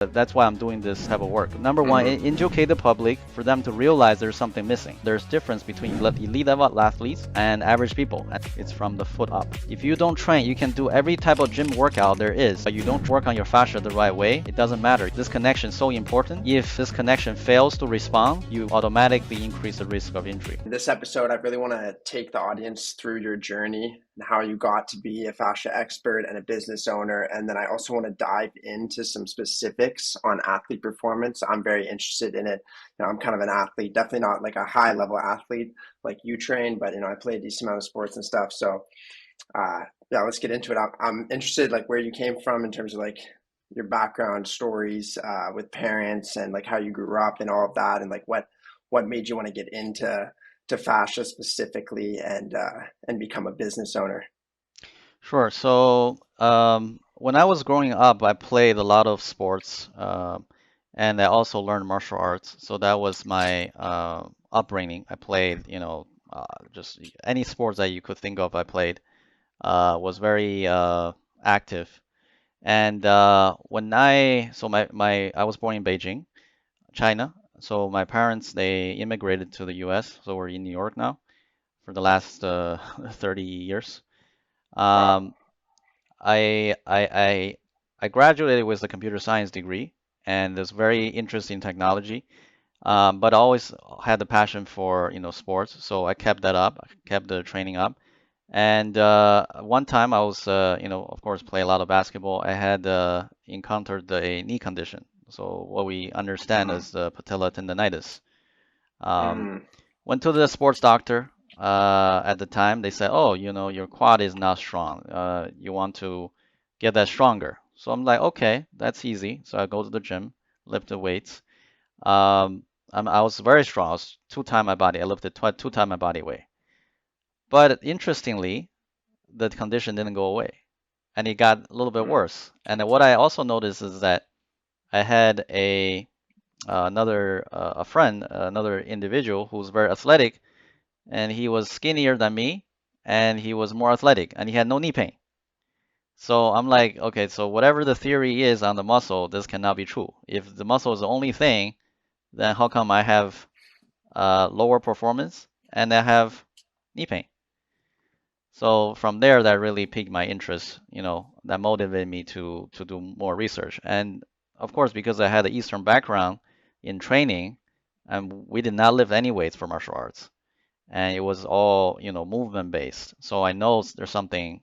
That's why I'm doing this type of work. Number one, educate the public for them to realize there's something missing. There's difference between elite level athletes and average people. It's from the foot up. If you don't train, you can do every type of gym workout there is, but you don't work on your fascia the right way, it doesn't matter. This connection is so important. If this connection fails to respond, you automatically increase the risk of injury. In this episode, I really want to take the audience through your journey and how you got to be a fascia expert and a business owner. And then I also want to dive into some specifics on athlete performance. I'm very interested in it. I'm kind of an athlete, definitely not like a high level athlete like you train, but I play a decent amount of sports and stuff. So yeah, let's get into it. I'm interested like where you came from in terms of like your background stories with parents and like how you grew up and all of that, and like what made you want to get into fascia specifically and become a business owner. Sure. So when I was growing up, I played a lot of sports, and I also learned martial arts. So that was my upbringing. I played, just any sports that you could think of. I played. Was very active. And I was born in Beijing, China. So my parents they immigrated to the U.S. So we're in New York now for the last 30 years. Wow. Um, I I I I graduated with a computer science degree and was very interested in technology. But I always had the passion for, sports, so I kept that up. I kept the training up. And one time I was, of course, play a lot of basketball. I had encountered a knee condition, so what we understand Mm-hmm. as patella tendonitis. Um, Mm-hmm. Went to the sports doctor. At the time, they said, "Oh, your quad is not strong. You want to get that stronger." So I'm like, "Okay, that's easy." So I go to the gym, lift the weights. Um, I was very strong. I was two times my body. I lifted two times my body weight. But interestingly, the condition didn't go away, and it got a little bit worse. And then what I also noticed is that I had a friend, another individual who was very athletic, and he was skinnier than me, and he was more athletic, and he had no knee pain. So I'm like, okay, so whatever the theory is on the muscle, this cannot be true. If the muscle is the only thing, then how come I have lower performance and I have knee pain? So from there, that really piqued my interest, that motivated me to do more research. And of course, because I had an Eastern background in training, and we did not lift any weights for martial arts, and it was all, movement based. So I know there's something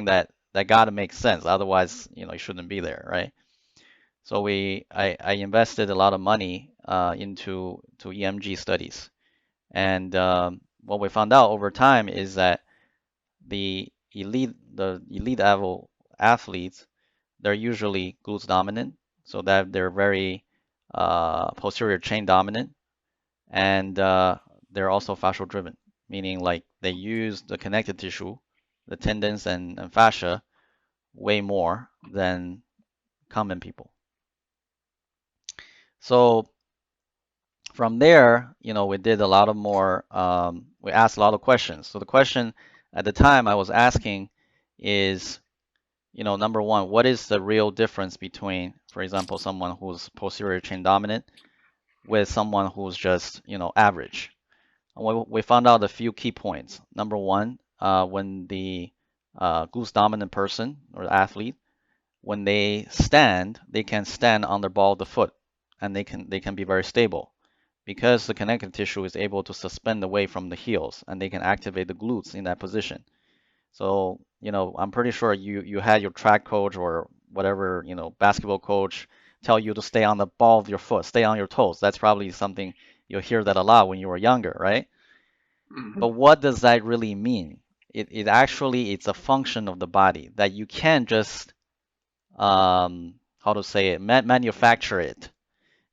that gotta make sense. Otherwise, it shouldn't be there, right? So I invested a lot of money into EMG studies, and what we found out over time is that the elite level athletes, they're usually glutes dominant, so that they're very posterior chain dominant, and they're also fascial driven, meaning like they use the connective tissue, the tendons and fascia way more than common people. So from there, we did a lot of more, we asked a lot of questions. So the question at the time I was asking is, number one, what is the real difference between, for example, someone who's posterior chain dominant with someone who's just, average? And we found out a few key points. Number one, when the glutes dominant person or athlete, when they stand, they can stand on the ball of the foot, and they can be very stable because the connective tissue is able to suspend the weight from the heels, and they can activate the glutes in that position. So, I'm pretty sure you had your track coach or whatever, basketball coach tell you to stay on the ball of your foot, stay on your toes. That's probably something you'll hear that a lot when you were younger, right? Mm-hmm. But what does that really mean? It actually it's a function of the body that you can't just how to say it, manufacture it.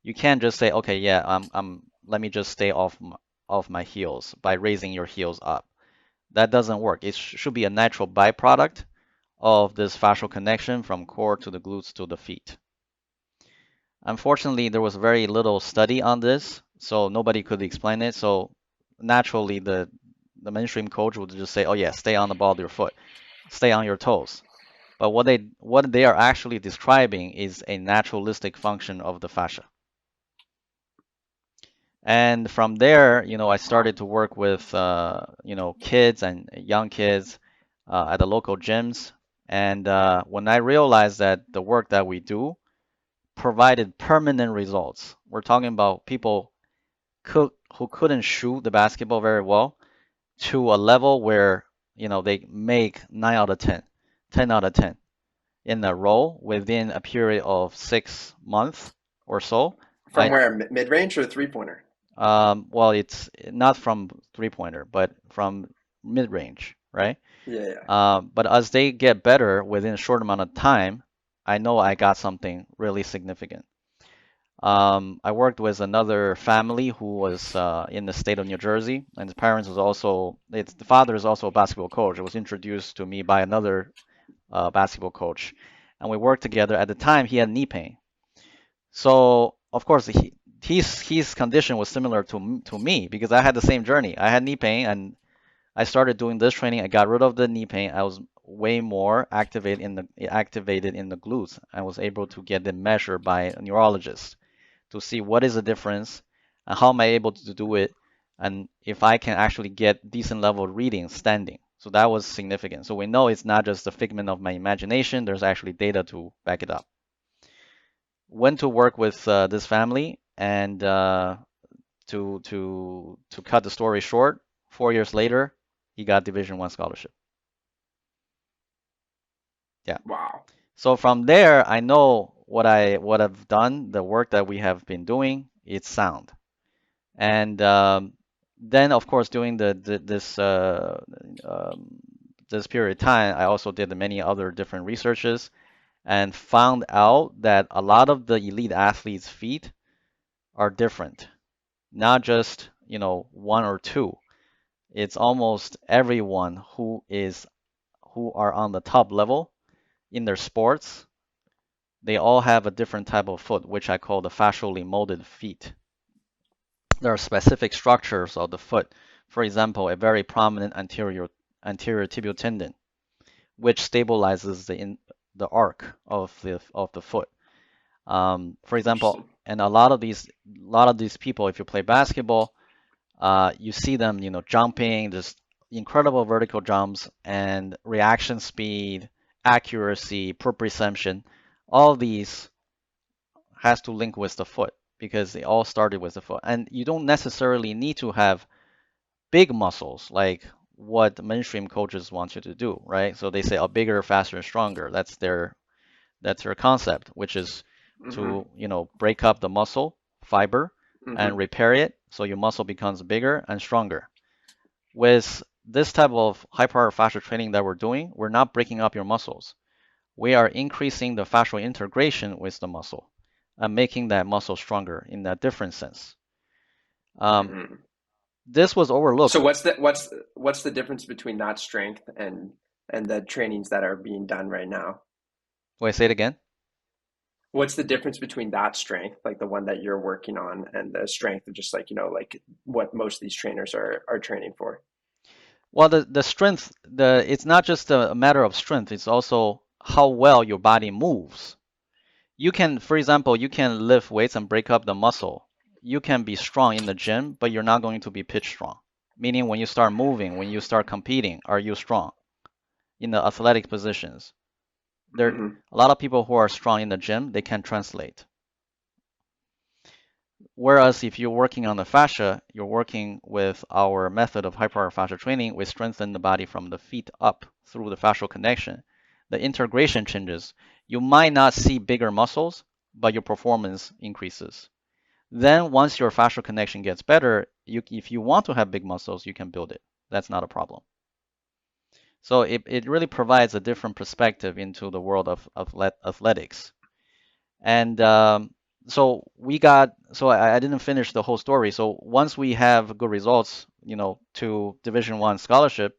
You can't just say, okay, yeah, let me just stay off my heels by raising your heels up. That doesn't work. It should be a natural byproduct of this fascial connection from core to the glutes to the feet. Unfortunately, there was very little study on this, so nobody could explain it. So naturally, the mainstream coach would just say, "Oh yeah, stay on the ball of your foot, stay on your toes." But what they are actually describing is a naturalistic function of the fascia. And from there, I started to work with kids and young kids at the local gyms. And when I realized that the work that we do provided permanent results, we're talking about people who couldn't shoot the basketball very well to a level where they make 9 out of 10, 10 out of 10 in a row within a period of 6 months or so. From I where? Mid range or three pointer? well, it's not from three-pointer, but from mid-range, right? Yeah, yeah. But as they get better within a short amount of time, I know I got something really significant. I worked with another family who was in the state of New Jersey, and the parents was also, the father is also a basketball coach. It was introduced to me by another basketball coach, and we worked together. At the time, he had knee pain, so of course his condition was similar to me because I had the same journey. I had knee pain, and I started doing this training. I got rid of the knee pain. I was way more activated in the glutes. I was able to get them measured by a neurologist to see what is the difference and how am I able to do it, and if I can actually get decent level readings standing. So that was significant. So we know it's not just a figment of my imagination. There's actually data to back it up. Went to work with this family, and to cut the story short, 4 years later, he got Division I scholarship. Yeah. Wow. So from there, I know what I've done, the work that we have been doing, it's sound. And then, of course, during um, this period of time, I also did many other different researches and found out that a lot of the elite athletes' feet are different, not just, one or two. It's almost everyone who are on the top level in their sports. They all have a different type of foot, which I call the fascially molded feet. There are specific structures of the foot. For example, a very prominent anterior tibial tendon, which stabilizes the arc of the foot. For example, Interesting. and a lot of these people, if you play basketball, you see them, jumping, just incredible vertical jumps and reaction speed, accuracy, proprioception. All these has to link with the foot because they all started with the foot. And you don't necessarily need to have big muscles like what mainstream coaches want you to do, right? So they say, oh, bigger, faster, stronger. That's their concept, which is Mm-hmm. to, break up the muscle fiber and Mm-hmm. repair it so your muscle becomes bigger and stronger. With this type of hyperarch fascia training that we're doing, we're not breaking up your muscles. We are increasing the fascial integration with the muscle and making that muscle stronger in a different sense. Um, Mm-hmm. this was So overlooked. what's the difference between that strength and the trainings that are being done right now? Wait, say it again. What's the difference between that strength, like the one that you're working on, and the strength of just like, like what most of these trainers are training for? Well, the strength, it's not just a matter of strength, it's also how well your body moves. You can, for example, you can lift weights and break up the muscle. You can be strong in the gym, but you're not going to be pitch strong. Meaning when you start moving, when you start competing, are you strong in the athletic positions? There, Mm-hmm. a lot of people who are strong in the gym, they can translate. Whereas if you're working on the fascia, you're working with our method of hyperarch fascia training. We strengthen the body from the feet up through the fascial connection. The integration changes. You might not see bigger muscles, but your performance increases. Then once your fascial connection gets better, if you want to have big muscles, you can build it. That's not a problem. So it really provides a different perspective into the world of athletics. And so I didn't finish the whole story. So once we have good results, to Division I scholarship,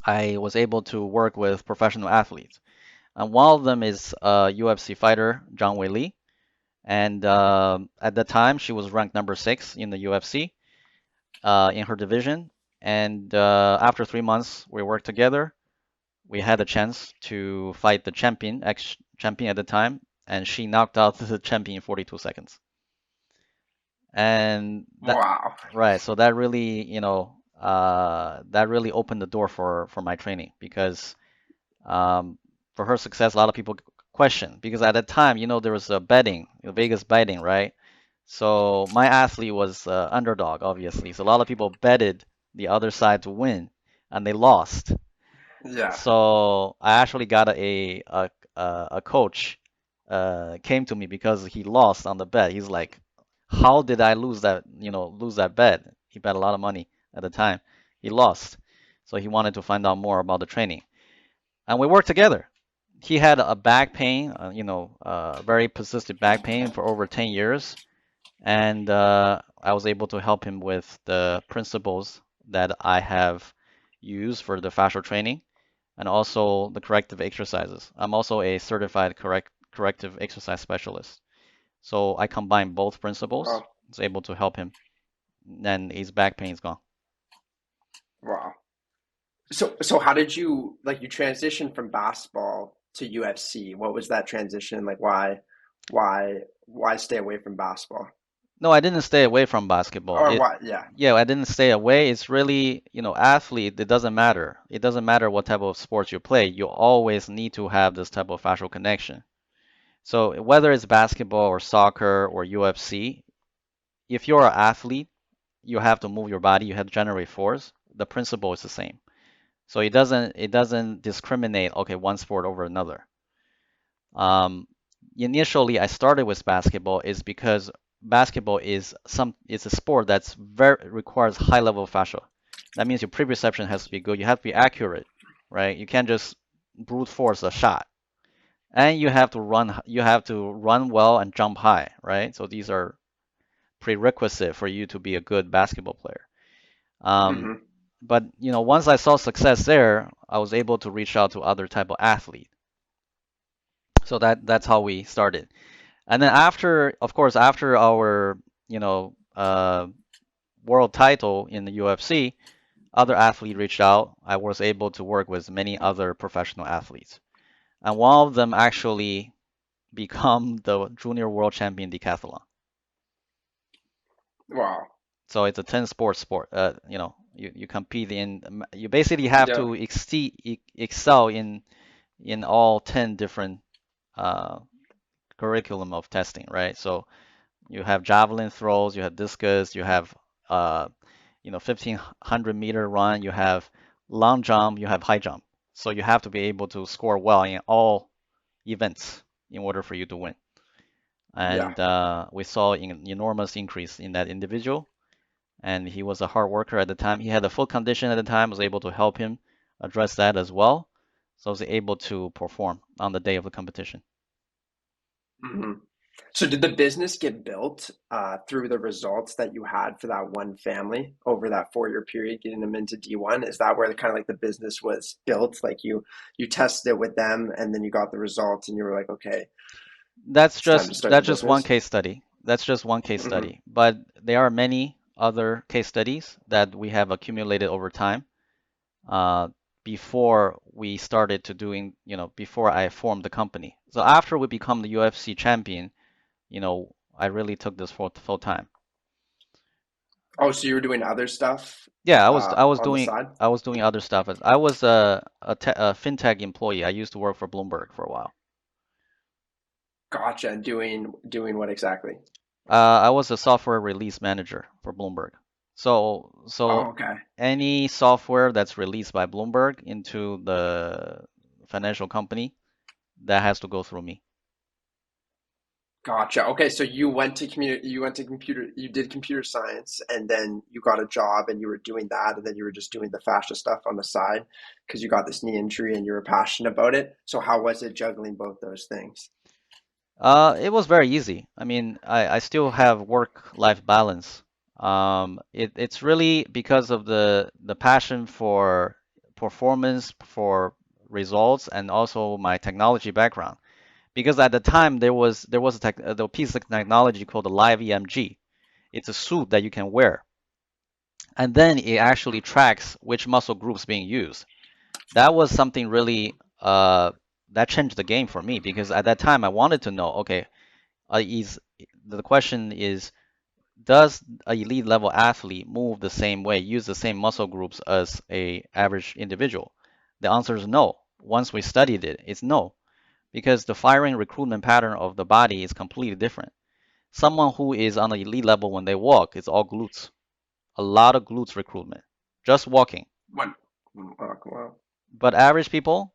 I was able to work with professional athletes. And one of them is a UFC fighter, Zhang Weili. And at that time, she was ranked number 6 in the UFC in her division. And after 3 months, we worked together. we had a chance to fight the champion, ex-champion at the time, and she knocked out the champion in 42 seconds. And that, Wow. right, so that really, that really opened the door for my training because um, for her success, a lot of people question because at that time, there was a betting, Vegas betting, right? So my athlete was underdog, obviously. So a lot of people betted the other side to win, and they lost. Yeah. So I actually got a coach came to me because he lost on the bet. He's like, "How did I lose that bet?" He bet a lot of money at the time. He lost, so he wanted to find out more about the training, and we worked together. He had a back pain, very persistent back pain for over 10 years, and I was able to help him with the principles that I have used for the fascial training and also the corrective exercises. I'm also a certified corrective exercise specialist. So I combine both principles. Wow. I was able to help him, and his back pain is gone. Wow. So how did you like you transitioned from basketball to UFC? What was that transition? Like why stay away from basketball? No, I didn't stay away from basketball. Or why yeah. Yeah, I didn't stay away. It's really, athlete, it doesn't matter. It doesn't matter what type of sports you play. You always need to have this type of fascial connection. So whether it's basketball or soccer or UFC, if you're an athlete, you have to move your body, you have to generate force. The principle is the same. So it doesn't discriminate, okay, one sport over another. Um, Initially, I started with basketball is because basketball is a sport that's very requires high level of fascia. That means your proprioception has to be good. You have to be accurate, right? You can't just brute force a shot, and you have to run well and jump high, right? So these are prerequisite for you to be a good basketball player. Um, Hmm. but once I saw success there, I was able to reach out to other type of athlete. So that's how we started. And then after, of course, after our world title in the UFC, other athlete reached out. I was able to work with many other professional athletes, and one of them actually become the junior world champion decathlon. Wow. So it's a 10 sport. You compete in. You basically have Yeah. to excel in all 10 different uh, curriculum of testing, right? So you have javelin throws, you have discus, you have 1500-meter run, you have long jump, you have high jump. So you have to be able to score well in all events in order for you to win. Yeah. And we saw an enormous increase in that individual. And he was a hard worker at the time. He had a full condition at the time. I was able to help him address that as well. So I was able to perform on the day of the competition. Hmm. So did the business get built through the results that you had for that one family over that 4 year period, getting them into D1? Is that where the kind of like the business was built? Like you tested it with them and then you got the results and you were like, okay, That's it's time to just start the that's just one business. case study. That's just one case Hmm. study. But there are many other case studies that we have accumulated over time. Uh, before we started to doing, before I formed the company. So after we become the UFC champion, I really took this full time. Oh, so you were doing other stuff Yeah, I was on the doing side? I was doing other stuff. I was a fintech employee. I used to work for Bloomberg for a while. Gotcha. And doing what exactly? I was a software release manager for Bloomberg. So Oh, okay. any software that's released by Bloomberg into the financial company, that has to go through me. Gotcha. Okay, so you went to computer, you did computer science, and then you got a job, and you were doing that, and then you were just doing the fascia stuff on the side because you got this knee injury and you were passionate about it. So how was it juggling both those things? It was very easy. I mean, I still have work-life balance. It's really because of the passion for performance, for results, and also my technology background. Because at the time there was the piece of technology called the Live EMG. It's a suit that you can wear, and then it actually tracks which muscle groups being used. That was something really that changed the game for me because at that time I wanted to know, okay, is the question is, does a elite level athlete move the same way, use the same muscle groups as a average individual? The answer is no. Once we studied it, it's no, because the firing recruitment pattern of the body is completely different. Someone who is on the elite level when they walk, it's all glutes, a lot of glutes recruitment, just walking. What? Wow. But average people,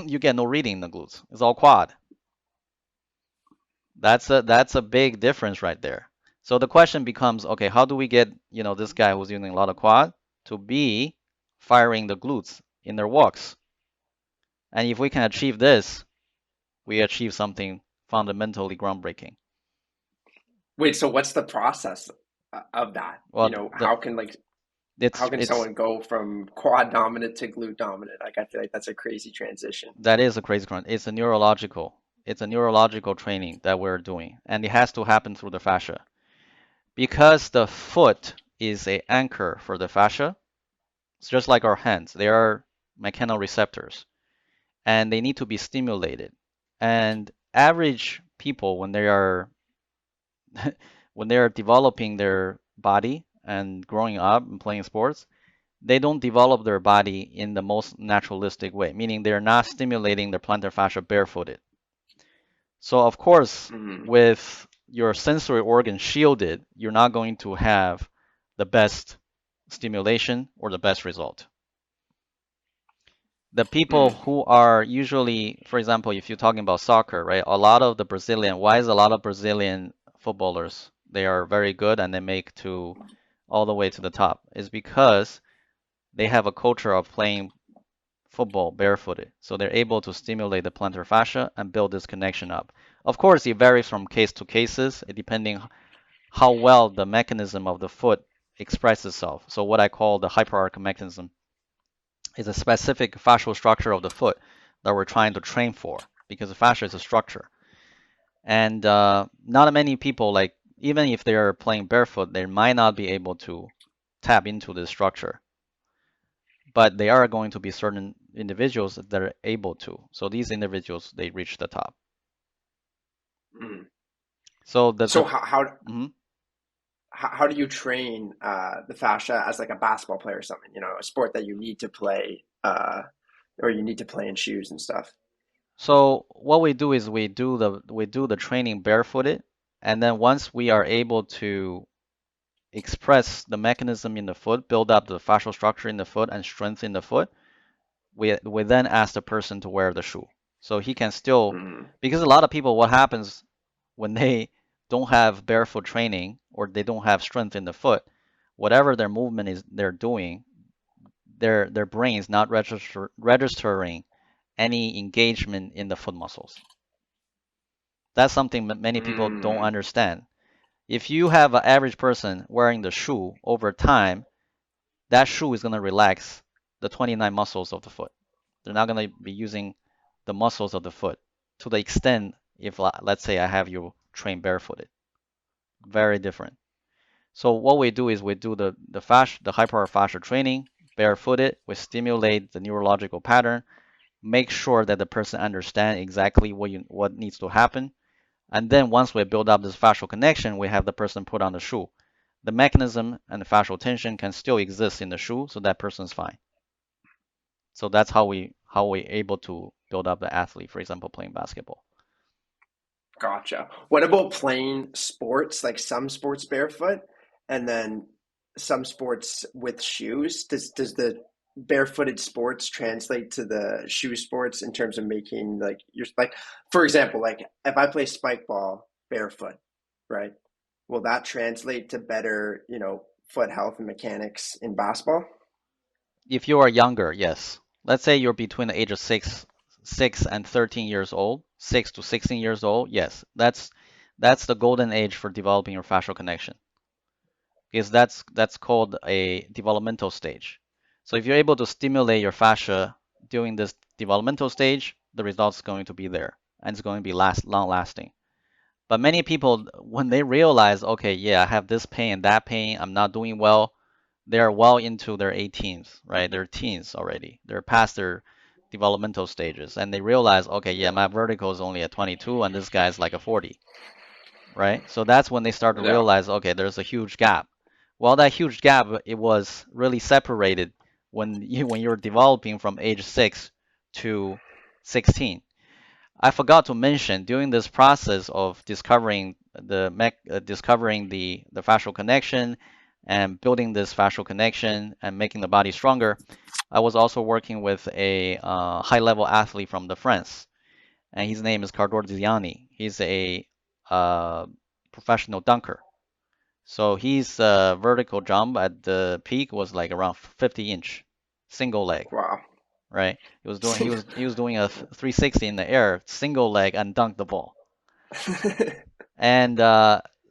you get no reading in the glutes. It's all quad. That's a big difference right there. So the question becomes, okay, how do we get, this guy who's using a lot of quad to be firing the glutes in their walks? And if we can achieve this, we achieve something fundamentally groundbreaking. Wait, so what's the process of that? You Well, know, the how can it's someone go from quad dominant to glute dominant? Like I feel like that's a crazy transition. that is a crazy crunch. It's a neurological training that we're doing, and it has to happen through the fascia because the foot is a anchor for the fascia. It's just like our hands; they are mechanoreceptors, and they need to be stimulated. And average people, when they are when they are developing their body and growing up and playing sports, they don't develop their body in the most naturalistic way, meaning they're not stimulating their plantar fascia barefooted. So of course, Mm, with your sensory organ shielded, you're not going to have the best stimulation or the best result. The people mm, who are usually, for example, if you're talking about soccer, right? A lot of the Brazilian, why is a lot of Brazilian footballers, they are very good and they make to all the way to the top? Is because they have a culture of playing football barefooted. So they're able to stimulate the plantar fascia and build this connection up. Of course, it varies from case to cases, depending how well the mechanism of the foot expresses itself. So what I call the hyperarch mechanism is a specific fascial structure of the foot that we're trying to train for because the fascia is a structure. And not many people, like, even if they are playing barefoot, they might not be able to tap into this structure. But they are going to be certain individuals that are able to. So these individuals, they reach the top. mm. So the So the mhm. how do you train the fascia as like a basketball player or something? You know, a sport that you need to play or you need to play in shoes and stuff. So what we do is we do the training barefooted, and then once we are able to express the mechanism in the foot, build up the fascial structure in the foot, and strengthen the foot, we then ask the person to wear the shoe. So he can still, Mm, because a lot of people, what happens when they don't have barefoot training or they don't have strength in the foot, whatever their movement is they're doing, their brain is not registering any engagement in the foot muscles. That's something that many people don't mm, understand. If you have an average person wearing the shoe over time, that shoe is going to relax the 29 muscles of the foot. They're not going to be using the muscles of the foot to the extent if, let's say, I have you train barefooted. Very different. So what we do is we do the hyperarch fascia training barefooted. We stimulate the neurological pattern, make sure that the person understands exactly what needs to happen, and then once we build up this fascial connection, we have the person put on the shoe. The mechanism and the fascial tension can still exist in the shoe, so that person's fine. So that's how we able to build up the athlete, for example, playing basketball. gotcha. What about playing sports, like some sports barefoot and then some sports with shoes? Does the barefooted sports translate to the shoe sports in terms of making like your like for example, like if I play spike ball barefoot, right? Will that translate to better, you know, foot health and mechanics in basketball? If you are younger, yes. Let's say you're between the age of 6 and 13 years old, 6 to 16 years old, yes. That's the golden age for developing your fascial connection. Because that's called a developmental stage. So if you're able to stimulate your fascia during this developmental stage, the result's going to be there and it's going to be long lasting. But many people, when they realize, okay, yeah, I have this pain and that pain, I'm not doing well, they are well into their 18s, right? They're teens already. They're past their developmental stages, and they realize, okay, yeah, my vertical is only at 22, and this guy's like a 40, right? So that's when they start to Yeah. realize, okay, there's a huge gap. Well, that huge gap, it was really separated when you're developing from age 6 to 16. I forgot to mention during this process of discovering the fascial connection and building this fascial connection and making the body stronger. I was also working with a high-level athlete from the France, and his name is Cardor Ziani. He's a uh, professional dunker. So his vertical jump at the peak was like around 50-inch, single leg, Wow. right? He was doing a 360 in the air, single leg, and dunked the ball. And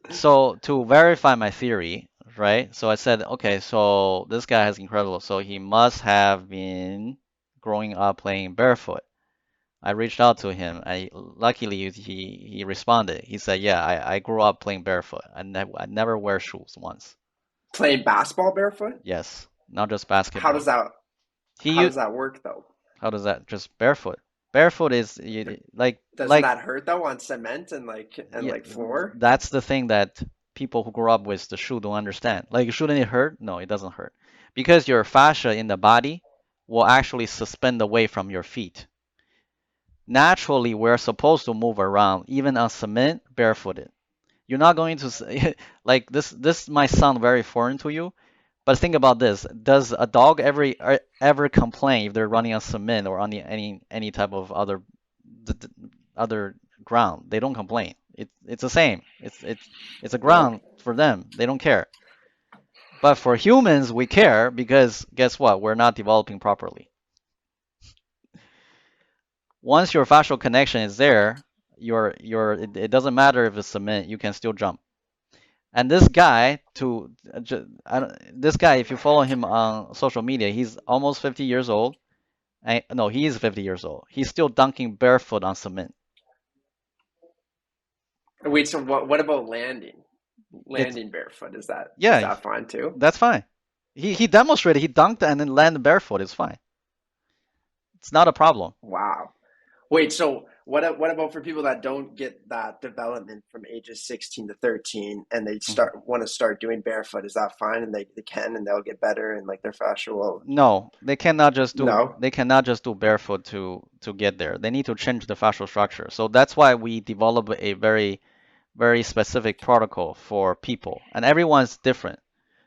so to verify my theory, right? So I said, okay, so this guy is incredible. So he must have been growing up playing barefoot. I reached out to him. Luckily he responded. He said, "Yeah, I grew up playing barefoot. I never wear shoes once." Playing basketball barefoot? Yes, not just How does basketball. that He how u- does that work though? how does that just barefoot? Barefoot is Doesn't like that hurt though on cement and yeah, like floor? that's the thing that people who grow up with the shoe don't understand. Like, shouldn't it hurt? No, it doesn't hurt because your fascia in the body will actually suspend away from your feet. Naturally, we're supposed to move around even on cement barefooted. You're not going to like this might sound very foreign to you, but think about this. Does a dog ever complain if they're running on cement or on any type of other ground? They don't complain. It's the same. It's a No. ground for them. They don't care. But for humans, we care because guess what? We're not developing properly. Once your fascial connection is there, it doesn't matter if it's cement, you can still jump. And this guy, this guy, if you follow him on social media, he's almost 50 years old. No, he is 50 years old. He's still dunking barefoot on cement. Wait, so what about landing? It's Landing barefoot, is yeah, that fine too? that's fine. He demonstrated he dunked and then landed barefoot. It's fine. It's not a problem. Wow. Wait, so what about for people that don't get that development from ages 16 to 13 and they Mhm. want to start doing barefoot? Is that fine and they can and they'll get better and like their fascia will No, no? they cannot just do barefoot to get there. They need to change the fascial structure. So that's why we develop a very specific protocol for people, and everyone's different.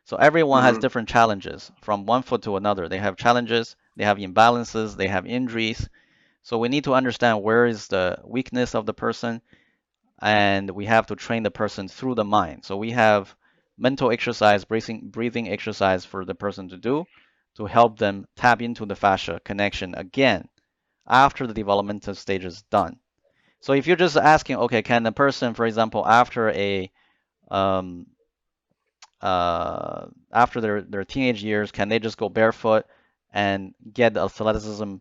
So everyone has Hmm. different challenges from one foot to another. They have challenges, they have imbalances, they have injuries. So we need to understand where is the weakness of the person, and we have to train the person through the mind. So we have mental exercise, breathing exercise for the person to do to help them tap into the fascia connection again after the developmental stage is done. So if you're just asking, okay, can a person, for example, um, after their teenage years, can they just go barefoot and get the athleticism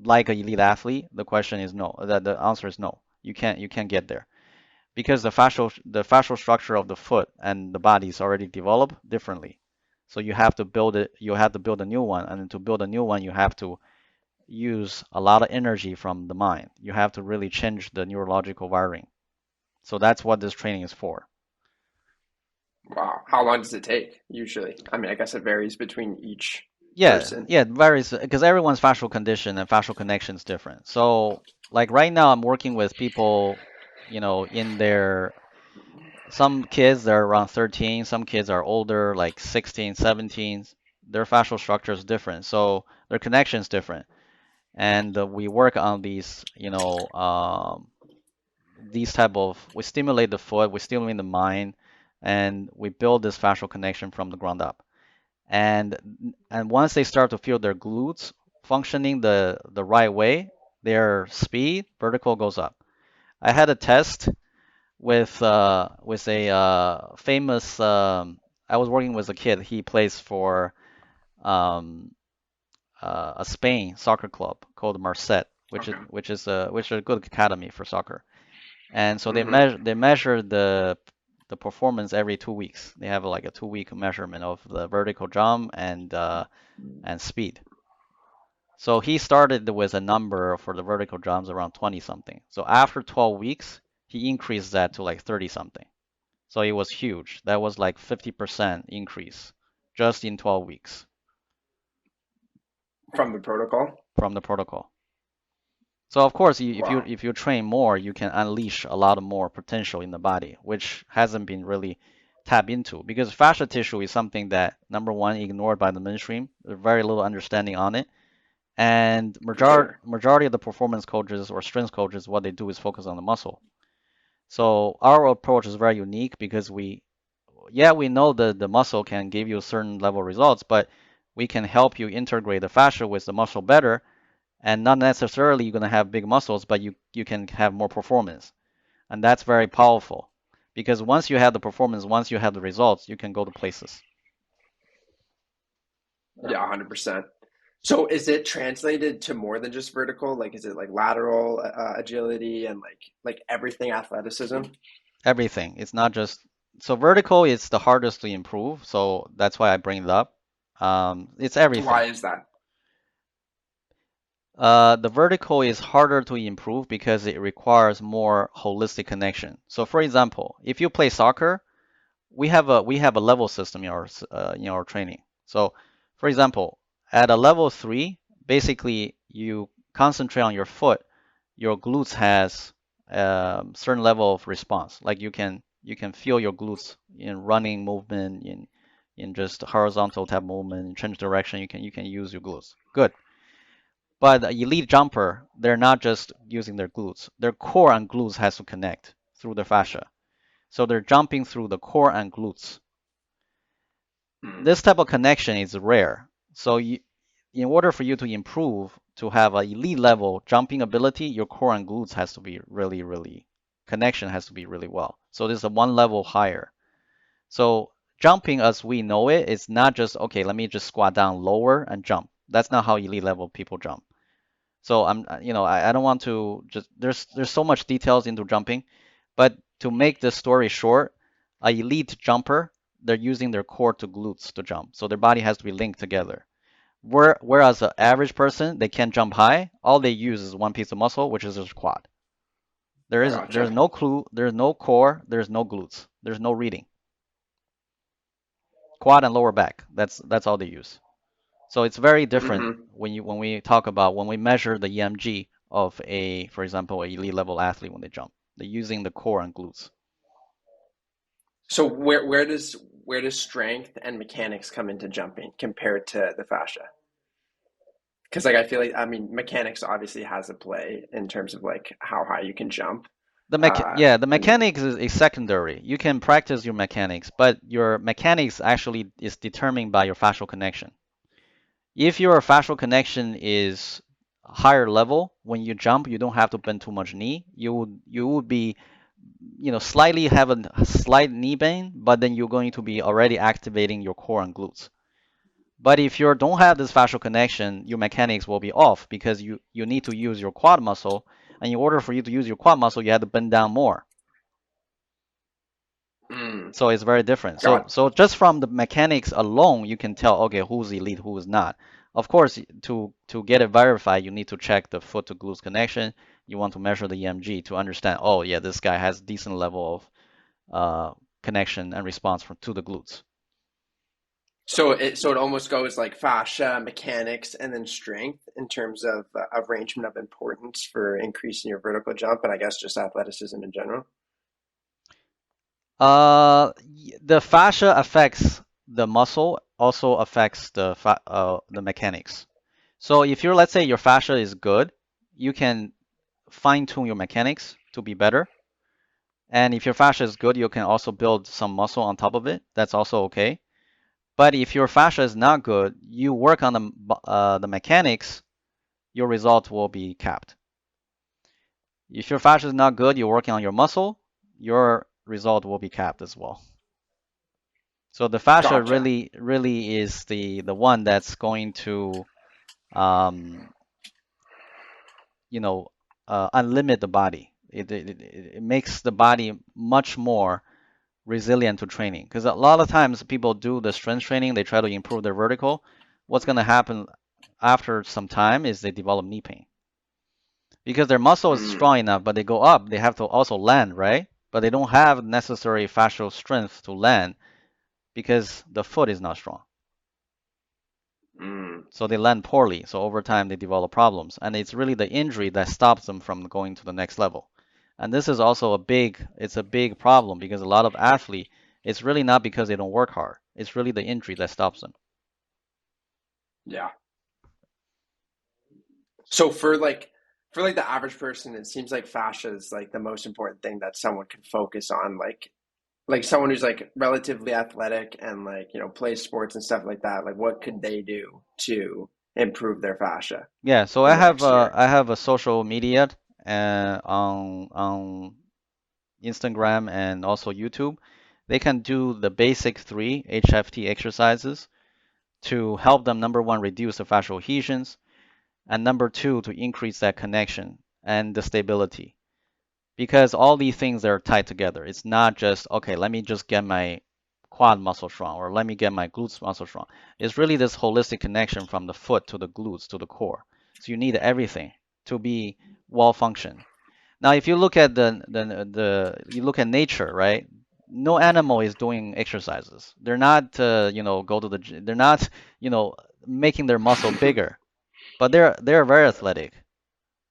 like an elite athlete? The question is no. The answer is no. You can't get there because the fascial structure of the foot and the body is already developed differently. So you have to build it. You have to build a new one, and to build a new one, you have to use a lot of energy from the mind. You have to really change the neurological wiring. So that's what this training is for. Wow. How long does it take usually? I mean, I guess it varies between each Yeah, person. yeah, it varies because everyone's fascial condition and fascial connection is different. So, like right now, I'm working with people, in their some kids they're around 13, some kids are older, like 16, 17. Their fascial structure is different, so their connection is different, and we work on these type of we stimulate the foot, we stimulate the mind, and we build this fascial connection from the ground up. and and once they start to feel their glutes functioning the right way, their speed vertical goes up. I had a test with a famous I was working with a kid. He plays for um, a Spain soccer club called Marset, Okay. which is a good academy for soccer. And so Hmm. they measure the the performance every 2 weeks. They have like a 2 week measurement of the vertical jump and speed. So he started with a number for the vertical jumps around 20 something. So after 12 weeks, he increased that to like 30 something. So it was huge. That was like 50% increase just in 12 weeks From the protocol. from the protocol. So of course, Wow. if you train more, you can unleash a lot more potential in the body, which hasn't been really tapped into because fascia tissue is something that number one ignored by the mainstream. There's very little understanding on it, and For sure. majority of the performance coaches or strength coaches, what they do is focus on the muscle. So our approach is very unique because we know the muscle can give you a certain level of results, but we can help you integrate the fascia with the muscle better, and not necessarily you're going to have big muscles, but you can have more performance. And that's very powerful because once you have the performance, once you have the results, you can go to places. Yeah, 100%. So is it translated to more than just vertical? Like, is it like lateral agility and like everything athleticism? Everything. It's not just so vertical is the hardest to improve, so that's why I bring it up. It's Why everything. is that? The vertical is harder to improve because it requires more holistic connection. So, for example, if you play soccer, we have a level system in our training. So, for example, at a level 3, basically you concentrate on your foot. Your glutes has a certain level of response. Like you can feel your glutes in running movement, in just horizontal type movement, in change direction. You can use your glutes. Good. But the elite jumper, they're not just using their glutes. Their core and glutes has to connect through the fascia. So they're jumping through the core and glutes. Hmm. This type of connection is rare. So in order for you to improve to have an elite level jumping ability, your core and glutes has to be really, really connection has to be really well. So this is a one level higher. So jumping as we know it is not just okay, let me just squat down lower and jump. That's not how elite level people jump. So I don't want to just there's so much details into jumping, but to make the story short, a elite jumper, they're using their core to glutes to jump. So their body has to be linked together. Whereas an average person, they can't jump high. All they use is one piece of muscle, which is their quad. There's Gotcha. no clue, there's no core, there's no glutes, there's no reading. Quad and lower back. That's all they use. So it's very different Hmm. when we measure the EMG of for example, a elite level athlete when they jump. They're using the core and glutes. So where does strength and mechanics come into jumping compared to the fascia? Because like I feel like I mean mechanics obviously has a play in terms of like how high you can jump. The And mechanics is secondary. You can practice your mechanics, but your mechanics actually is determined by your fascial connection. If your fascial connection is higher level, when you jump, you don't have to bend too much knee. You would be slightly have a slight knee bend, but then you're going to be already activating your core and glutes. But if you don't have this fascial connection, your mechanics will be off because you need to use your quad muscle, and in order for you to use your quad muscle, you have to bend down more. mm, So it's very different. So got so just from the mechanics alone, you can tell okay who's elite, who is not. Of course, to get it verified, you need to check the foot to glutes connection. You want to measure the EMG to understand. Oh yeah, this guy has decent level of connection and response to the glutes. so it almost goes like fascia, mechanics, and then strength in terms of arrangement of importance for increasing your vertical jump, and I guess just athleticism in general. The fascia affects the muscle, also affects the mechanics. So if you're, let's say your fascia is good, you can fine tune your mechanics to be better. And if your fascia is good, you can also build some muscle on top of it. That's also okay. But if your fascia is not good, you work on the mechanics, your result will be capped. If your fascia is not good, you're working on your muscle, your result will be capped as well. So the fascia Gotcha. really, really is the one that's going to, um, you know, unlimit the body. It makes the body much more resilient to training. Because a lot of times people do the strength training, they try to improve their vertical. What's going to happen after some time is they develop knee pain because their muscle is Mm, strong enough, but they go up, they have to also land, right? But they don't have necessary fascial strength to land because the foot is not strong. mm. So they land poorly. So over time they develop problems, and it's really the injury that stops them from going to the next level. And this is also it's a big problem because a lot of athletes, it's really not because they don't work hard. It's really the injury that stops them. Yeah. So for like the average person, it seems like fascia is like the most important thing that someone can focus on. Like someone who's like relatively athletic and like, plays sports and stuff like that. Like what could they do to improve their fascia Yeah, so in the next year? I have a social media on Instagram and also YouTube. They can do the basic three HFT exercises to help them, number one, reduce the fascial adhesions, and number two, to increase that connection and the stability. Because all these things are tied together. It's not just, okay, let me just get my quad muscle strong or let me get my glutes muscle strong. It's really this holistic connection from the foot to the glutes to the core. So you need everything to be well functioned. Now, if you look at you look at nature, right? No animal is doing exercises. They're not, go to the, they're not, you know, making their muscle bigger, but they're very athletic.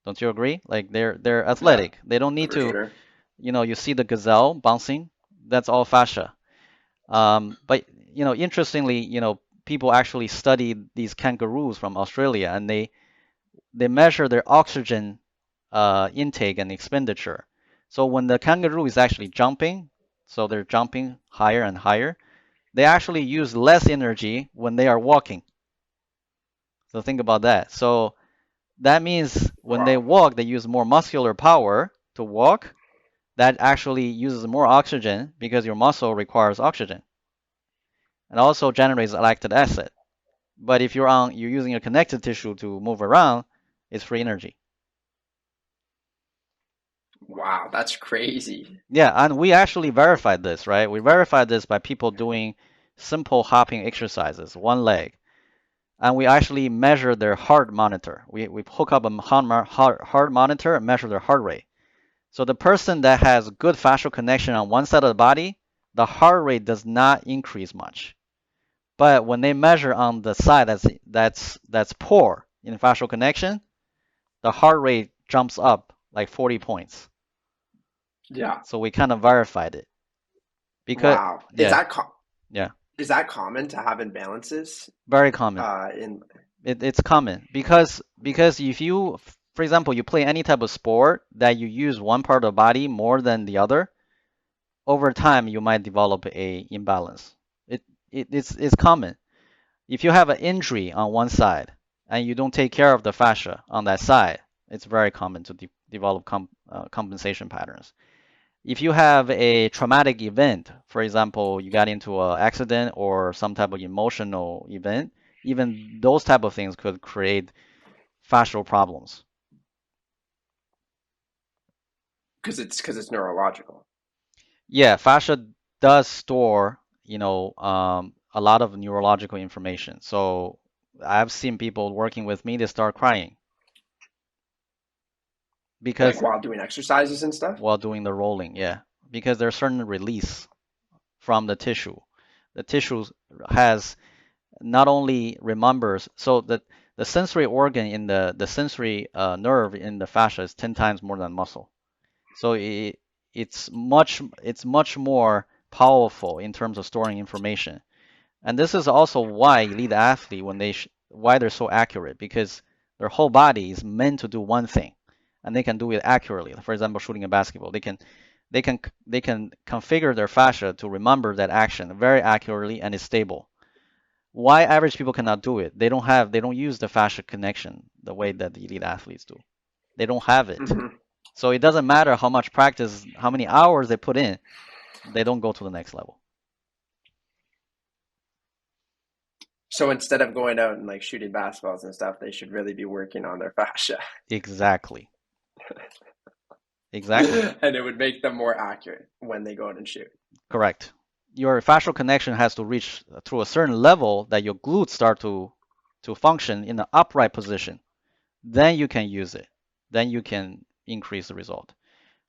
Don't you agree? Like they're Yeah, athletic. They don't need for to, sure. you see the gazelle bouncing. That's all fascia. But interestingly, people actually study these kangaroos from Australia, and they measure their oxygen intake and expenditure. So when the kangaroo is actually jumping, so they're jumping higher and higher, they actually use less energy when they are walking. So think about that. So that means when they Wow. walk, they use more muscular power to walk. That actually uses more oxygen because your muscle requires oxygen and also generates lactic acid. But if you're using your connective tissue to move around, it's free energy. Wow, that's crazy. Yeah, and we actually verified this, right? We verified this by people doing simple hopping exercises, one leg, and we actually measure their heart monitor. We hook up a heart monitor and measure their heart rate. So the person that has good fascial connection on one side of the body, the heart rate does not increase much. But when they measure on the side that's poor in fascial connection, the heart rate jumps up like 40 points. Yeah. So we kind of verified it because Wow. Is yeah, that yeah, is that common to have imbalances very common. in It's common because if you, for example, you play any type of sport that you use one part of the body more than the other, over time you might develop a imbalance. It's common. If you have an injury on one side and you don't take care of the fascia on that side, it's very common to develop compensation patterns. If you have a traumatic event, for example, you got into an accident or some type of emotional event, even those type of things could create fascial problems. because it's neurological? Yeah, fascia does store, a lot of neurological information. So I've seen people working with me, they start crying Like because while doing exercises and stuff? while doing the rolling, yeah, because there's certain release from the tissue. The tissue has not only remembers, so the sensory organ in the sensory nerve in the fascia is 10 times more than muscle. So it's much more powerful in terms of storing information. And this is also why elite athlete when why they're so accurate because their whole body is meant to do one thing, and they can do it accurately. For example, shooting a basketball, they can configure their fascia to remember that action very accurately and it's stable. Why average people cannot do it? They don't use the fascia connection the way that the elite athletes do. They don't have it. Hmm. So it doesn't matter how much practice, how many hours they put in, they don't go to the next level. So instead of going out and like shooting basketballs and stuff, they should really be working on their fascia. Exactly. Exactly. And it would make them more accurate when they go out and shoot. Correct. Your fascial connection has to reach through a certain level that your glutes start to function in an upright position. Then you can use it. Then you can increase the result.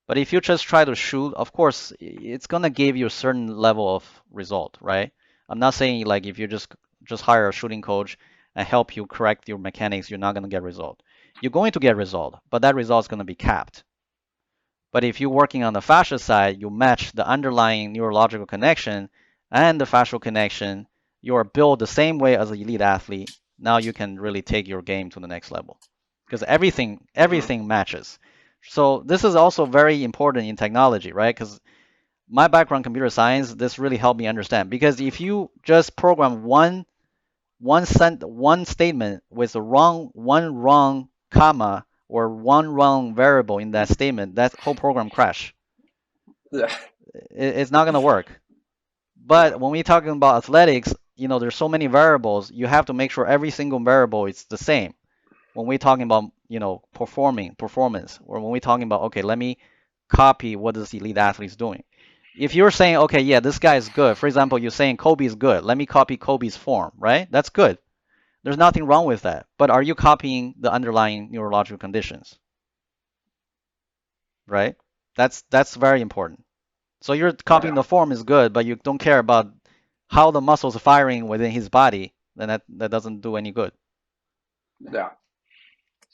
But if you just try to shoot, of course, it's gonna give you a certain level of result, right? I'm not saying like if you just hire a shooting coach and help you correct your mechanics, you're not gonna get result. You're going to get result, but that result is gonna be capped. But if you're working on the fascia side, you match the underlying neurological connection and the fascial connection. You are built the same way as an elite athlete. Now you can really take your game to the next level because everything Mm. everything matches. So this is also very important in technology, right? Because my background computer science, this really helped me understand. Because if you just program one statement with a one wrong comma or one wrong variable in that statement, that whole program crash. Yeah. It's not gonna work. Yeah. But when we're talking about athletics, there's so many variables. You have to make sure every single variable is the same. When we're talking about, performance, or when we're talking about, okay, let me copy what this elite athlete is doing. If you're saying, okay, yeah, this guy is good. For example, you're saying Kobe is good. Let me copy Kobe's form, right? That's good. There's nothing wrong with that. But are you copying the underlying neurological conditions, right? That's very important. So you're copying Yeah. the form is good, but you don't care about how the muscles are firing within his body, then that doesn't do any good. Yeah.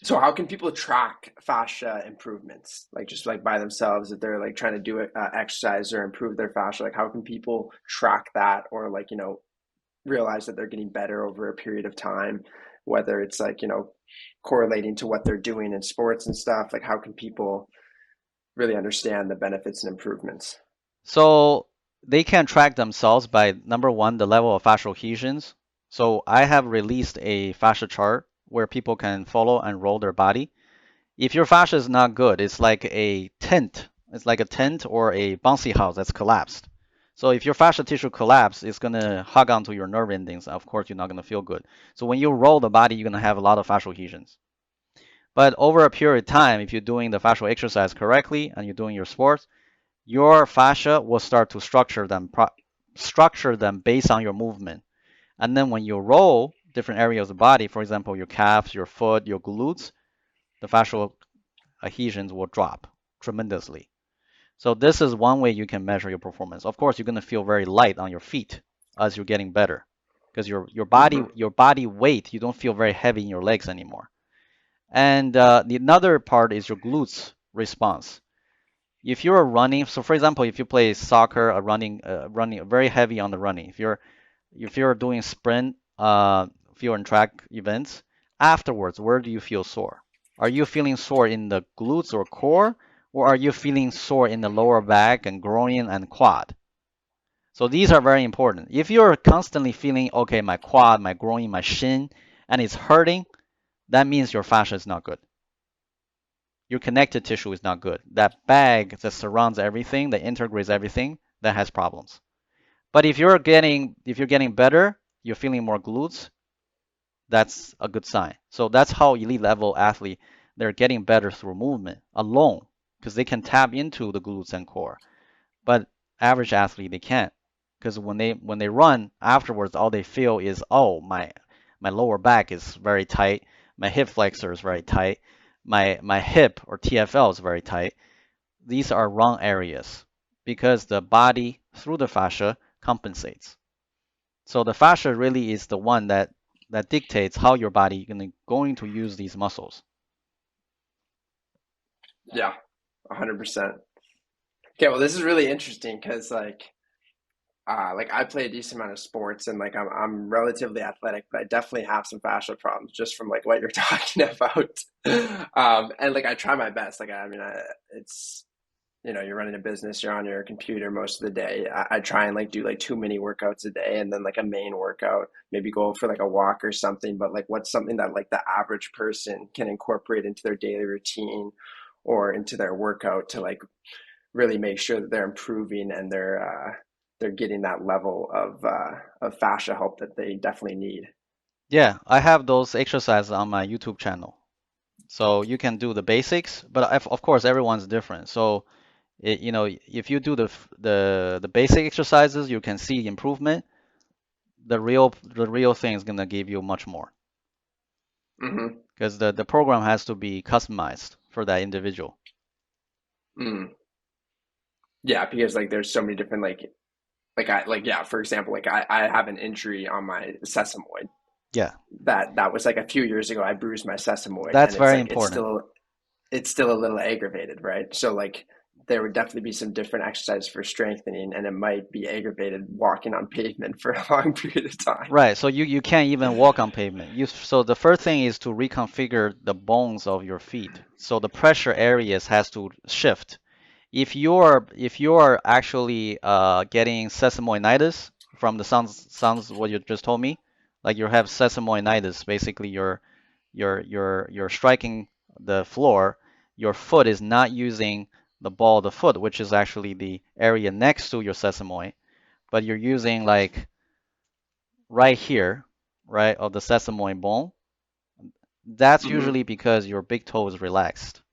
So how can people track fascia improvements? Like just like by themselves, if they're like trying to do exercise or improve their fascia, like how can people track that or like, realize that they're getting better over a period of time, whether it's like, correlating to what they're doing in sports and stuff, like how can people really understand the benefits and improvements? So they can track themselves by number one, the level of fascial adhesions. So I have released a fascia chart where people can follow and roll their body. If your fascia is not good, it's like a tent. It's like a tent or a bouncy house that's collapsed. So if your fascia tissue collapse, it's gonna hug onto your nerve endings. Of course, you're not gonna feel good. So when you roll the body, you're gonna have a lot of fascial adhesions. But over a period of time, if you're doing the fascial exercise correctly and you're doing your sports, your fascia will start to structure them based on your movement. And then when you roll different areas of the body, for example, your calves, your foot, your glutes, the fascial adhesions will drop tremendously. So this is one way you can measure your performance. Of course, you're going to feel very light on your feet as you're getting better because Mm-hmm. your body weight, you don't feel very heavy in your legs anymore. And the another part is your glutes response. If you're running, so for example, if you play soccer, running very heavy on the running. If you're doing sprint, field and track events, afterwards, where do you feel sore? Are you feeling sore in the glutes or core, or are you feeling sore in the lower back and groin and quad? So these are very important. If you're constantly feeling, okay, my quad, my groin, my shin, and it's hurting, that means your fascia is not good. Your connective tissue is not good. That bag that surrounds everything, that integrates everything, that has problems. But if you're getting better, you're feeling more glutes, that's a good sign. So that's how elite level athlete they're getting better through movement alone because they can tap into the glutes and core. But average athlete they can't because when they run afterwards, all they feel is, oh, my lower back is very tight, my hip flexor is very tight, my hip or TFL is very tight. These are wrong areas because the body through the fascia compensates. So the fascia really is the one that dictates how your body going to use these muscles. Yeah, 100%. Okay, well, this is really interesting because like I play a decent amount of sports and like I'm relatively athletic, but I definitely have some fascial problems just from like what you're talking about. And like I try my best. Like I mean, it's you're running a business, you're on your computer most of the day. I try and like do like two mini workouts a day and then like a main workout, maybe go for like a walk or something. But like what's something that like the average person can incorporate into their daily routine or into their workout to like really make sure that they're improving and they're getting that level of fascia help that they definitely need. Yeah, I have those exercises on my YouTube channel. So you can do the basics, but of course everyone's different. So If you do the basic exercises, you can see improvement. The real thing is gonna give you much more Mm-hmm. because the program has to be customized for that individual. Mm. Yeah, because like there's so many different yeah, for example, like I have an injury on my sesamoid Yeah, that was like a few years ago. I bruised my sesamoid, that's and it's very like important. it's still a little aggravated, right? So like there would definitely be some different exercises for strengthening, and it might be aggravated walking on pavement for a long period of time. Right, so you can't even walk on pavement. So the first thing is to reconfigure the bones of your feet. So the pressure areas has to shift. If you're actually getting sesamoiditis from the sounds what you just told me, like you have sesamoiditis, basically you're striking the floor, your foot is not using the ball of the foot, which is actually the area next to your sesamoid, but you're using like right here, right, of the sesamoid bone. That's Mm-hmm. usually because your big toe is relaxed.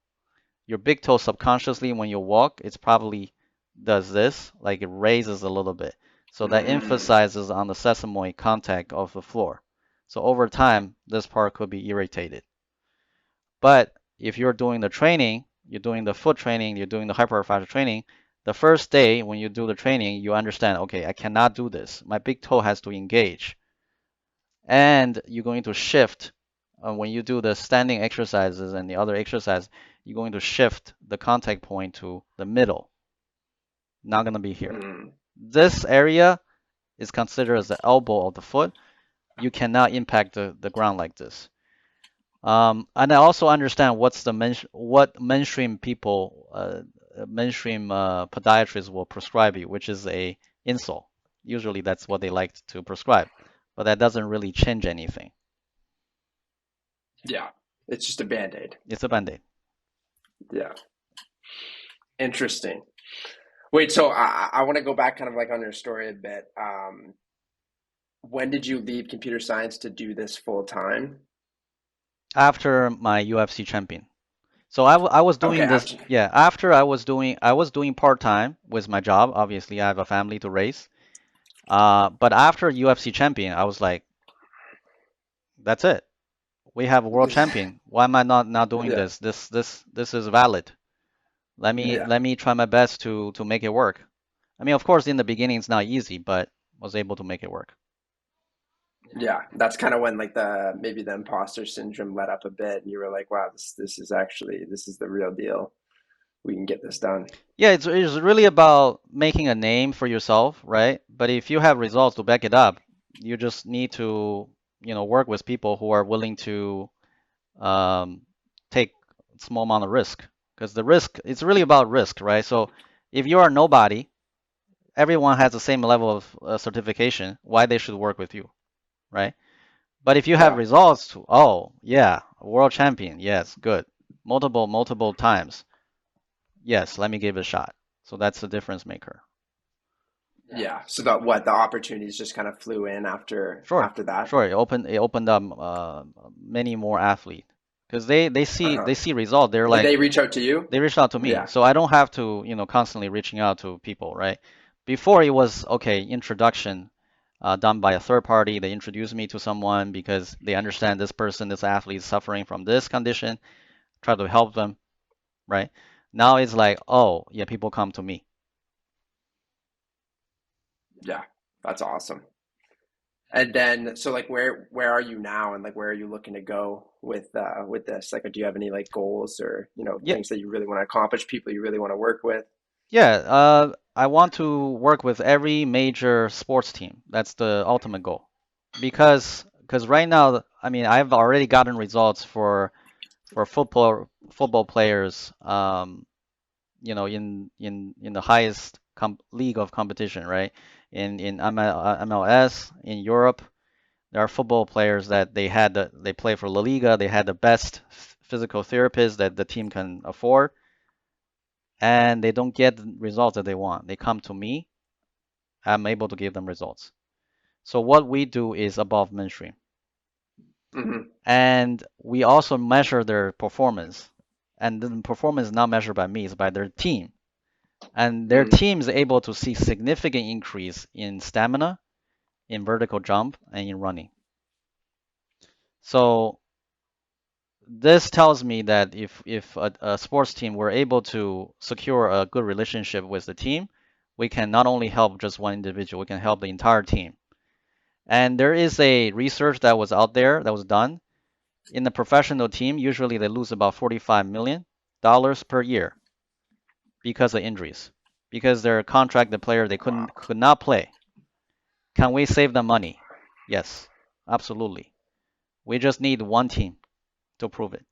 Your big toe subconsciously when you walk, it's probably does this, like it raises a little bit. So that Mm. emphasizes on the sesamoid contact of the floor. So over time, this part could be irritated. But if you're doing the training, you're doing the foot training, you're doing the hyperarch fascia training, the first day when you do the training, you understand, okay, I cannot do this. My big toe has to engage. And you're going to shift when you do the standing exercises and the other exercise, you're going to shift the contact point to the middle, not going to be here. Mm. This area is considered as the elbow of the foot. You cannot impact the ground like this. And I also understand what mainstream people, mainstream podiatrists will prescribe you, which is a insole. Usually that's what they like to prescribe, but that doesn't really change anything. Yeah, it's just a band-aid. It's a band-aid. Yeah, interesting. Wait, so I want to go back kind of like on your story a bit. When did you leave computer science to do this full time? After my UFC champion. So I was Okay, doing this, after. yeah, after I was doing part-time with my job. Obviously, I have a family to raise. But after UFC champion, I was like, that's it. We have a world champion. Why am I not doing Yeah, this? This is valid. Let me yeah, let me try my best to make it work. I mean, of course, in the beginning it's not easy, but was able to make it work. yeah. That's kind of when like the maybe the imposter syndrome let up a bit, and you were like, "Wow, this is the real deal. We can get this done." Yeah, it's really about making a name for yourself, right? But if you have results to back it up, you just need to, work with people who are willing to um, take small amount of risk. Because the risk, it's really about risk, right? So if you are nobody, everyone has the same level of certification, why they should work with you, right? But if you have Yeah, results, oh, yeah, world champion, yes, good. Multiple times. Yes, let me give it a shot. So that's the difference maker. yeah. So that what the opportunities just kind of flew in Sure, after that. sure. It opened up many more athletes because they see Uh-huh. they see result. They're Did like they reach out to you? they reached out to me, Yeah. so I don't have to constantly reaching out to people, right? Before it was okay, introduction done by a third party. They introduce me to someone because they understand this person, this athlete is suffering from this condition. Try to help them, right? Now it's like, oh yeah, people come to me. Yeah. That's awesome. And then, so like, where are you now, and like, where are you looking to go with this? Like, do you have any like goals or Yeah, things that you really want to accomplish, people you really want to work with? yeah. I want to work with every major sports team. That's the ultimate goal. Because right now, I mean, I've already gotten results for football players, in the highest league of competition, right? In MLS in Europe, there are football players that they play for La Liga. They had the best physical therapist that the team can afford, and they don't get the results that they want. They come to me. I'm able to give them results. So what we do is above mainstream. Hmm. And we also measure their performance. And the performance is not measured by me, it's by their team. And their Mm. team is able to see significant increase in stamina, in vertical jump, and in running. So this tells me that if a sports team were able to secure a good relationship with the team, we can not only help just one individual, we can help the entire team. And there is a research that was out there that was done. In the professional team, usually they lose about $45 million per year because of injuries, because their contracted player they Wow. could not play. Can we save them money? Yes, absolutely. We just need one team to prove it.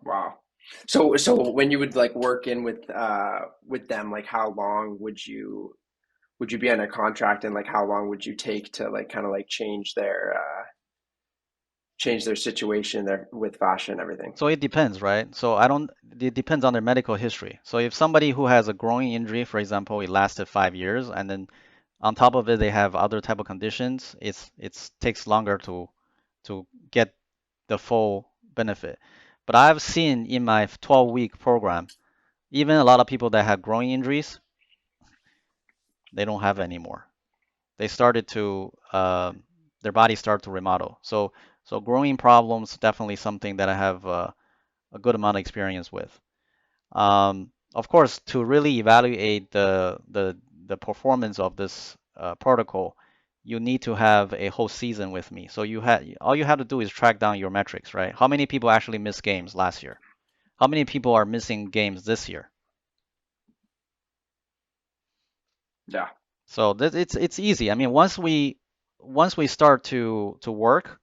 Wow. So when you would like work in with them, like how long would you be on a contract, and like how long would you take to like kind of like change their situation there with fascia and everything? So it depends, right? So I don't, it depends on their medical history. So if somebody who has a growing injury, for example, it lasted 5 years, and then on top of it they have other type of conditions, it's takes longer to get the full benefit. But I've seen in my 12-week program, even a lot of people that have growing injuries, they don't have it anymore. They started to their body start to remodel. So growing problems definitely something that I have a good amount of experience with. Of course, to really evaluate the performance of this protocol, you need to have a whole season with me. So all you have to do is track down your metrics, right? How many people actually missed games last year? How many people are missing games this year? Yeah. So it's easy. I mean, once we start to work,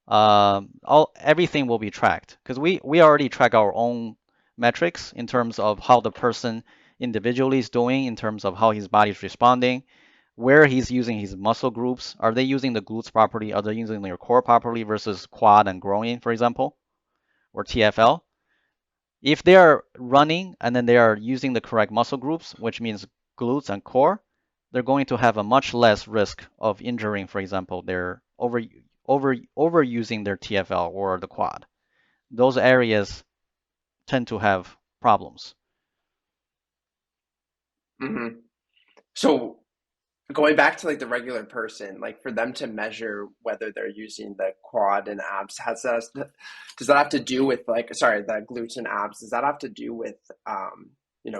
all everything will be tracked because we already track our own metrics in terms of how the person individually is doing, in terms of how his body is responding, where he's using his muscle groups. Are they using the glutes properly? Are they using their core properly versus quad and groin, for example, or TFL? If they are running and then they are using the correct muscle groups, which means glutes and core, they're going to have a much less risk of injuring, for example, they're overusing their TFL or the quad. Those areas tend to have problems. Hmm. So going back to like the regular person, like for them to measure whether they're using the quad and abs, does that have to do with like, sorry, the glutes and abs, does that have to do with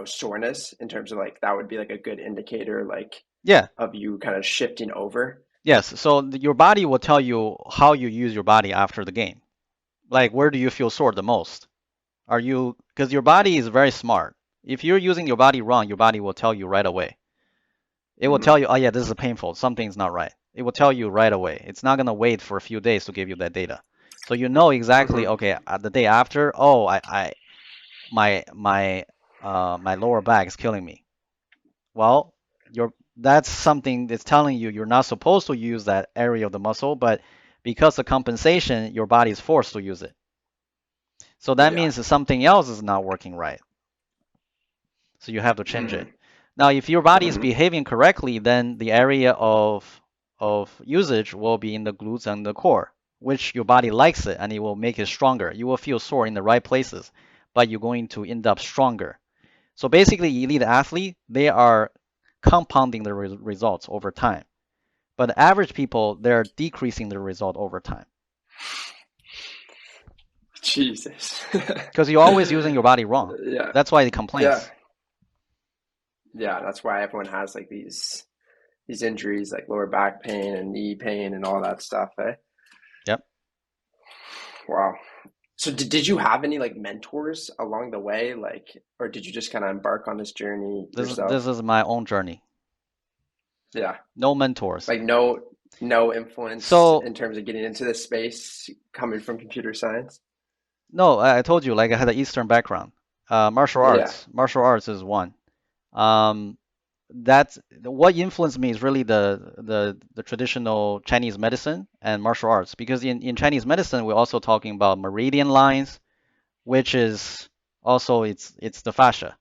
soreness, in terms of like that would be like a good indicator like Yeah, of you kind of shifting over? yes. So your body will tell you how you use your body after the game. Like, where do you feel sore the most? Because your body is very smart. If you're using your body wrong, your body will tell you right away. It will tell Hmm. you, oh yeah, this is painful. Something's not right. It will tell you right away. It's not gonna wait for a few days to give you that data. So you know exactly, Hmm. okay, the day after, oh, my lower back is killing me. Well, that's something that's telling you you're not supposed to use that area of the muscle, but because of compensation, your body is forced to use it. So that Yeah. means that something else is not working right. So you have to change it. Hmm. Now, if your body is Hmm. behaving correctly, then the area of usage will be in the glutes and the core, which your body likes it and it will make it stronger. You will feel sore in the right places, but you're going to end up stronger. So basically, elite athlete, they are compounding the results over time. But average people, they're decreasing the result over time Jesus. because you're always using your body wrong. Yeah. That's why it Yeah. complains. Yeah. That's why everyone has like these injuries, like lower back pain and knee pain and all that stuff, eh? Yep. Wow. So did you have any like mentors along the way, like, or did you just kind of embark on this journey This yourself? is my own journey. Yeah. No mentors. Like no influence So in terms of getting into this space coming from computer science? no, I told you like I had an Eastern background. Martial Yeah. arts. Martial arts is one. Um, that's what influenced me is really the traditional Chinese medicine and martial arts because in Chinese medicine we're also talking about meridian lines, which is also it's the fascia.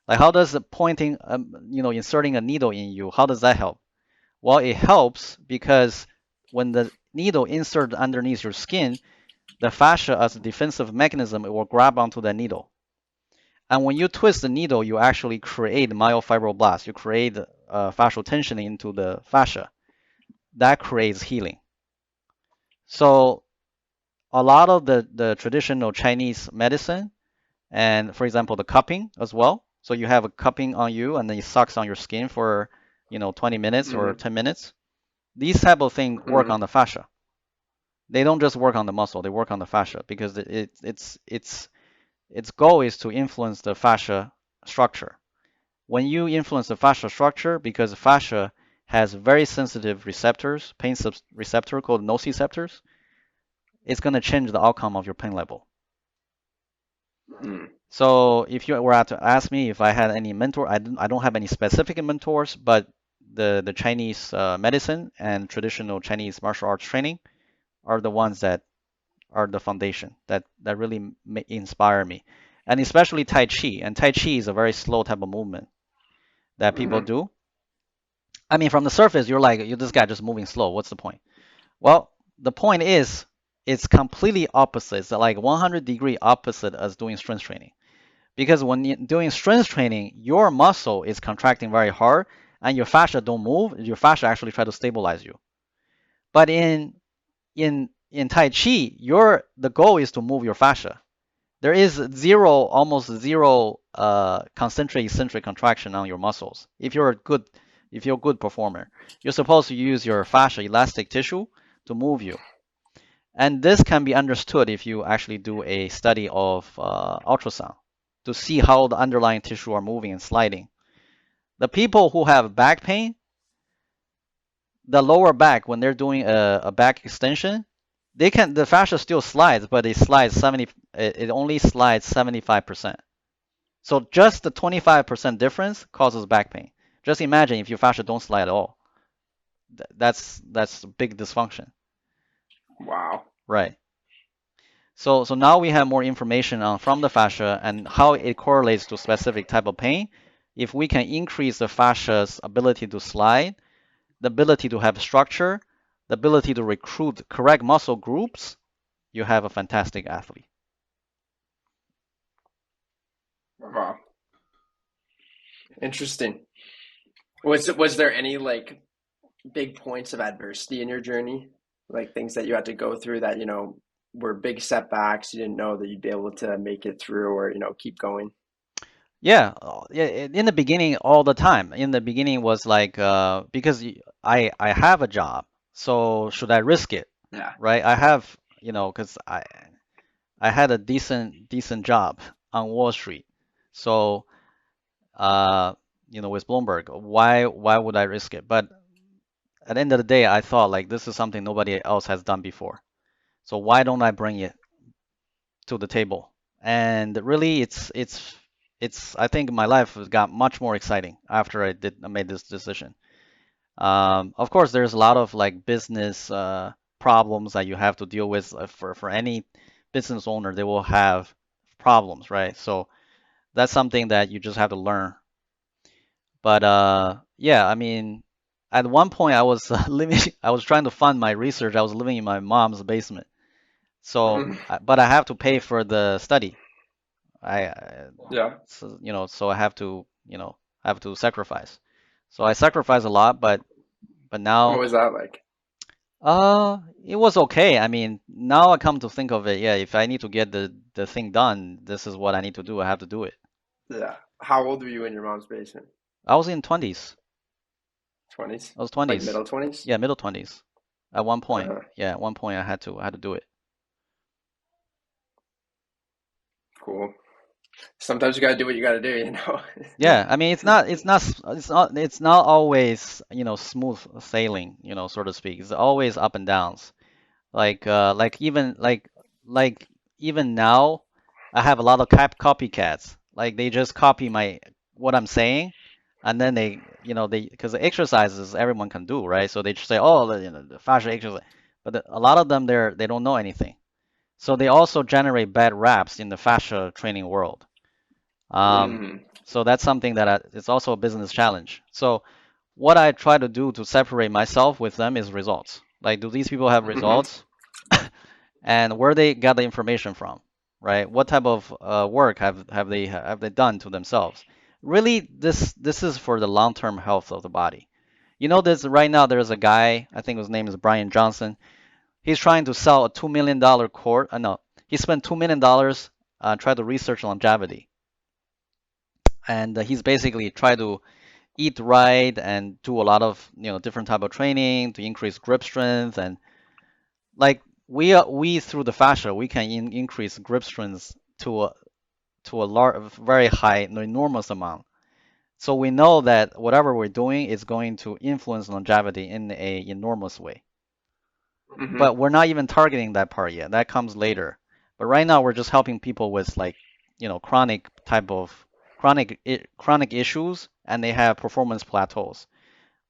Like how does the pointing inserting a needle in you, how does that help? Well, it helps because when the needle inserted underneath your skin, the fascia as a defensive mechanism, it will grab onto that needle. And when you twist the needle, you actually create myofibroblasts. You create fascial tensioning into the fascia. That creates healing. So a lot of the traditional Chinese medicine, and for example, the cupping as well. So you have a cupping on you, and then it sucks on your skin for 20 minutes or Mm-hmm. 10 minutes. These type of things work Mm-hmm. on the fascia. They don't just work on the muscle; they work on the fascia because its goal is to influence the fascia structure. When you influence the fascia structure, because the fascia has very sensitive receptors, pain receptor called nociceptors, it's going to change the outcome of your pain level. Mm-hmm. So if you were to ask me if I had any mentor, I don't have any specific mentors, but the Chinese medicine and traditional Chinese martial arts training are the ones that are the foundation that really inspire me, and especially Tai Chi. And Tai Chi is a very slow type of movement that people Mm-hmm. do. I mean, from the surface, you're like, you this guy just moving slow. What's the point? Well, the point is, it's completely opposite. It's like 100-degree opposite as doing strength training. Because when you're doing strength training, your muscle is contracting very hard, and your fascia don't move. Your fascia actually try to stabilize you. But in Tai Chi, the goal is to move your fascia. There is almost zero concentric eccentric contraction on your muscles. If you're a good performer, you're supposed to use your fascia elastic tissue to move you. And this can be understood if you actually do a study of ultrasound to see how the underlying tissue are moving and sliding. The people who have back pain, the lower back, when they're doing a back extension, the fascia still slides, but it only slides 75%. So just the 25% difference causes back pain. Just imagine if your fascia don't slide at all. That's a big dysfunction, Wow. right? So now we have more information on from the fascia and how it correlates to specific type of pain. If we can increase the fascia's ability to slide, the ability to have structure, the ability to recruit correct muscle groups, you have a fantastic athlete. Wow. Interesting. Was there any like big points of adversity in your journey? Like things that you had to go through that, were big setbacks, you didn't know that you'd be able to make it through or, keep going? Yeah, yeah. In the beginning, all the time. In the beginning was like because I have a job, so should I risk it, Yeah. right? I have because I had a decent job on Wall Street, so uh with Bloomberg, why would I risk it? But at the end of the day, I thought like this is something nobody else has done before, so why don't I bring it to the table? And really, it's I think my life got much more exciting after I made this decision. Of course, there's a lot of like business problems that you have to deal with for any business owner. They will have problems, right? So that's something that you just have to learn. But yeah, I mean, at one point I was I was trying to fund my research. I was living in my mom's basement. So, but I have to pay for the study. Yeah. So, so I have to, have to sacrifice. So I sacrifice a lot, but What now, was that like? it was okay. I mean, now I come to think of it, yeah, if I need to get the thing done, this is what I need to do. I have to do it. Yeah. How old were you in your mom's basement? I was in 20s. 20s? I was Like 20s. middle 20s? Yeah, middle 20s. At one point. Uh-huh. Yeah, at one point I had to do it. Cool. Sometimes you gotta do what you gotta do. Yeah, I mean, it's not always, smooth sailing, so to speak. It's always up and downs. Like even now, I have a lot of copycats. Like they just copy my what I'm saying, and then because the exercises everyone can do, right? So they just say, oh, the fascia exercise, but a lot of them they don't know anything. So they also generate bad raps in the fascia training world. Um, Mm. so that's something that it's also a business challenge. So what I try to do to separate myself with them is results. Like, do these people have Hmm. results? And where they got the information from. right? What type of work have they done to themselves? Really, this is for the long-term health of the body. You know, this right now there's a guy, I think his name is Brian Johnson. He's trying to sell a $2 million course. No, he spent $2 million try to research longevity, and he's basically try to eat right and do a lot of different type of training to increase grip strength and like we through the fascia we can increase grip strength to a large, very high, enormous amount. So we know that whatever we're doing is going to influence longevity in a enormous way. Hmm. But we're not even targeting that part yet. That comes later. But right now we're just helping people with like, chronic type of chronic issues and they have performance plateaus.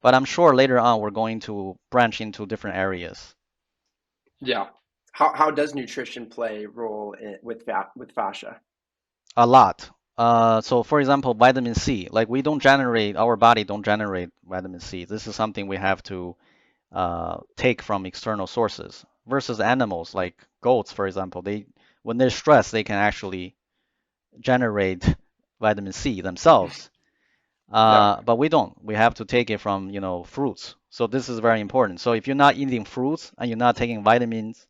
But I'm sure later on we're going to branch into different areas. Yeah. How does nutrition play a role with fascia? A lot. So for example, vitamin C, like we don't generate, our body don't generate vitamin C. This is something we have to take from external sources versus animals like goats, for example. When they're stressed, they can actually generate vitamin C themselves. Yeah, But we don't. We have to take it from, fruits. So this is very important. So if you're not eating fruits and you're not taking vitamins,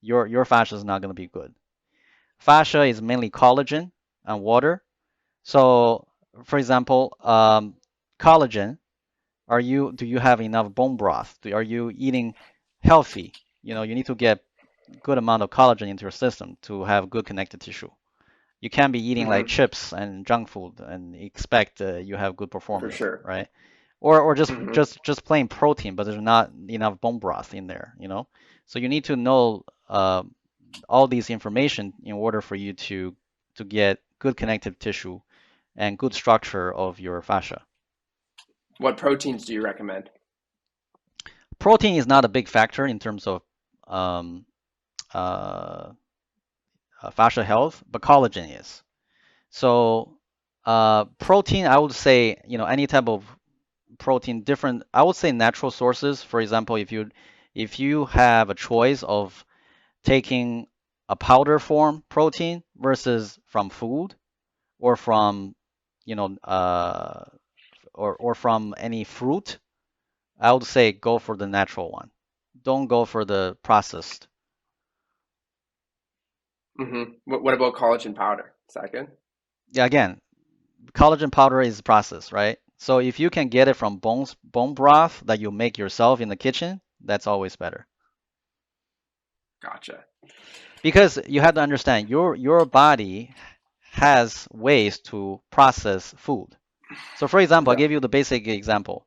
your fascia is not going to be good. Fascia is mainly collagen and water. So, for example, collagen, do you have enough bone broth? Are you eating healthy? You need to get good amount of collagen into your system to have good connective tissue. You can't be eating like hmm, chips and junk food and expect you have good for performance, sure. right? Or just Hmm. just just plain protein, but there's not enough bone broth in there. So you need to know all these information in order for you to get good connective tissue and good structure of your fascia. What proteins do you recommend? Protein is not a big factor in terms of um, uh, fascia health, but collagen is. So protein, I would say, any type of protein, different, I would say natural sources. For example, if you have a choice of taking a powder form protein versus from food or from, you know, or from any fruit, I would say go for the natural one. Don't go for the processed. Hmm. What about collagen powder? Is that good? Yeah, again, collagen powder is processed, right? So if you can get it from bone broth that you make yourself in the kitchen, that's always better. Gotcha. Because you have to understand your body has ways to process food. So for example, I'll Yeah. give you the basic example.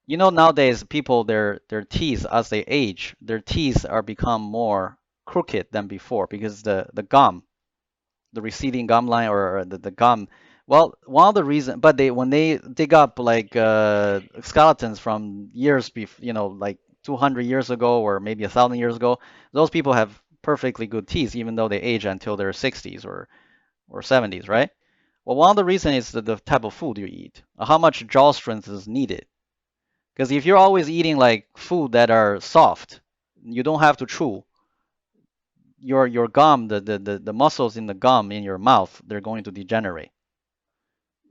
Nowadays people their teeth as they age, their teeth are become more crooked than before because the gum, the receding gum line or the gum. Well, one of the reason, but when they dig up like skeletons from years before, like 200 years ago or maybe 1,000 years ago, those people have perfectly good teeth even though they age until their 60s or 70s, right? Well, one of the reasons is the type of food you eat, how much jaw strength is needed. Because if you're always eating like food that are soft, you don't have to chew. Your gum, the muscles in the gum in your mouth, they're going to degenerate.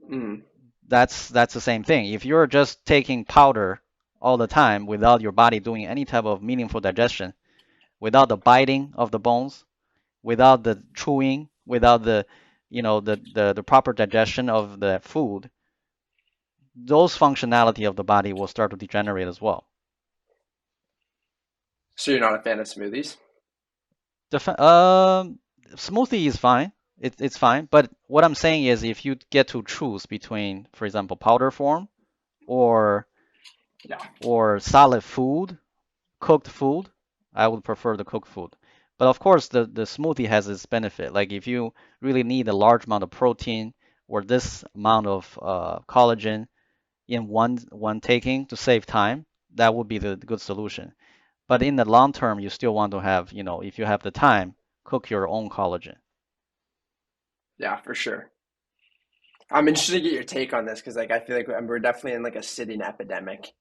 Mm. That's the same thing. If you're just taking powder all the time without your body doing any type of meaningful digestion, without the biting of the bones, without the chewing, without the proper digestion of the food, those functionality of the body will start to degenerate as well. So you're not a fan of smoothies? Def- um, Smoothie is fine. It's fine. But what I'm saying is, if you get to choose between, for example, powder form or Yeah. solid food, cooked food, I would prefer the cooked food. But of course, the smoothie has its benefit. Like if you really need a large amount of protein or this amount of collagen in one taking to save time, that would be the good solution. But in the long term, you still want to have, if you have the time, cook your own collagen. Yeah, for sure. I'm interested to get your take on this because, like, I feel like we're definitely in like a sitting epidemic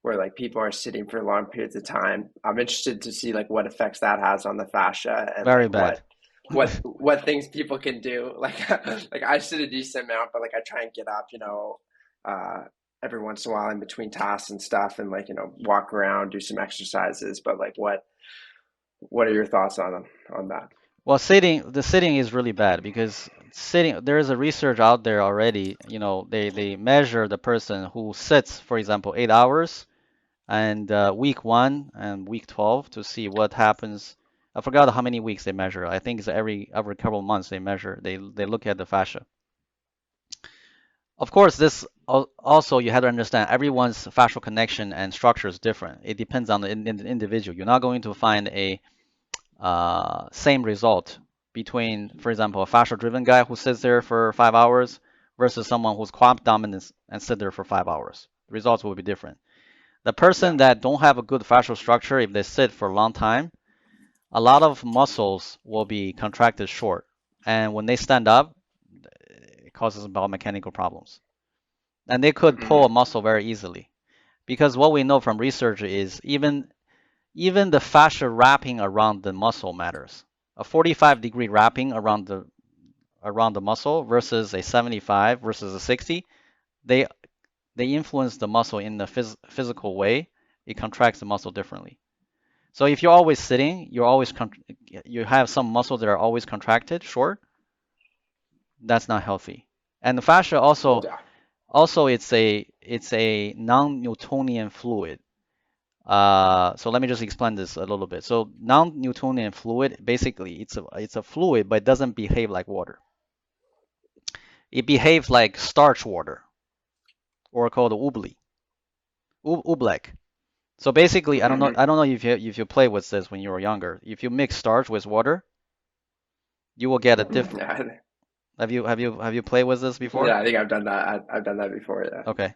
where like people are sitting for long periods of time. I'm interested to see like what effects that has on the fascia and Very like bad. what things people can do. Like like I sit a decent amount, but like I try and get up, uh, every once in a while in between tasks and stuff, and like walk around, do some exercises. But like, what are your thoughts on that? Well, the sitting is really bad because there is a research out there already. They measure the person who sits, for example, 8 hours, and week 1 and week 12 to see what happens. I forgot how many weeks they measure. I think it's every couple of months they measure. They look at the fascia. Of course, this also you have to understand everyone's fascial connection and structure is different. It depends on the individual. You're not going to find a same result between, for example, a fascial-driven guy who sits there for 5 hours versus someone who's quad dominant and sit there for 5 hours. The results will be different. The Yeah. person that don't have a good fascial structure, if they sit for a long time, a lot of muscles will be contracted short, and when they stand up, it causes biomechanical problems. And they could pull a Hmm. muscle very easily because what we know from research is even the fascia wrapping around the muscle matters. A 45-degree wrapping around the muscle versus a 75 versus a 60, they they influence the muscle in the physical way. It contracts the muscle differently. So if you're always sitting, you have some muscles that are always contracted, short. That's not healthy. And the fascia Yeah. also it's a non-Newtonian fluid. So let me just explain this a little bit. So non-Newtonian fluid, basically, it's a fluid, but it doesn't behave like water. It behaves like starch water, or called oobleck. So basically, Hmm. I don't know if you play with this when you were younger. If you mix starch with water, you will get a different. Yeah. Have you played with this before? Yeah, I think I've done that. I've done that before. Yeah. Okay.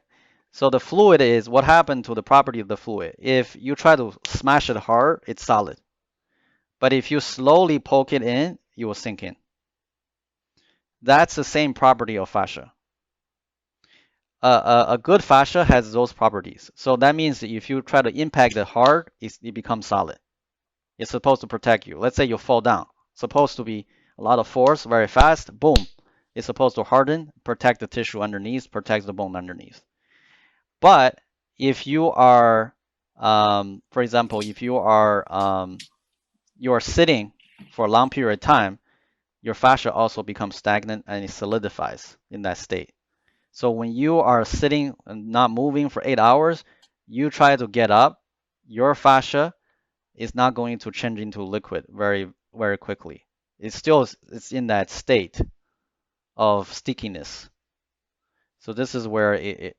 So the fluid is what happened to the property of the fluid. If you try to smash it hard, it's solid. But if you slowly poke it in, you will sink in. That's the same property of fascia. A good fascia has those properties. So that means that if you try to impact it hard, it becomes solid. It's supposed to protect you. Let's say you fall down. Supposed to be a lot of force, very fast. Boom. It's supposed to harden, protect the tissue underneath, protect the bone underneath. But if you are, for example, if you are sitting for a long period of time, your fascia also becomes stagnant and it solidifies in that state. So when you are sitting and not moving for 8 hours, you try to get up, your fascia is not going to change into liquid very, very quickly. It's in that state of stickiness. So this is where it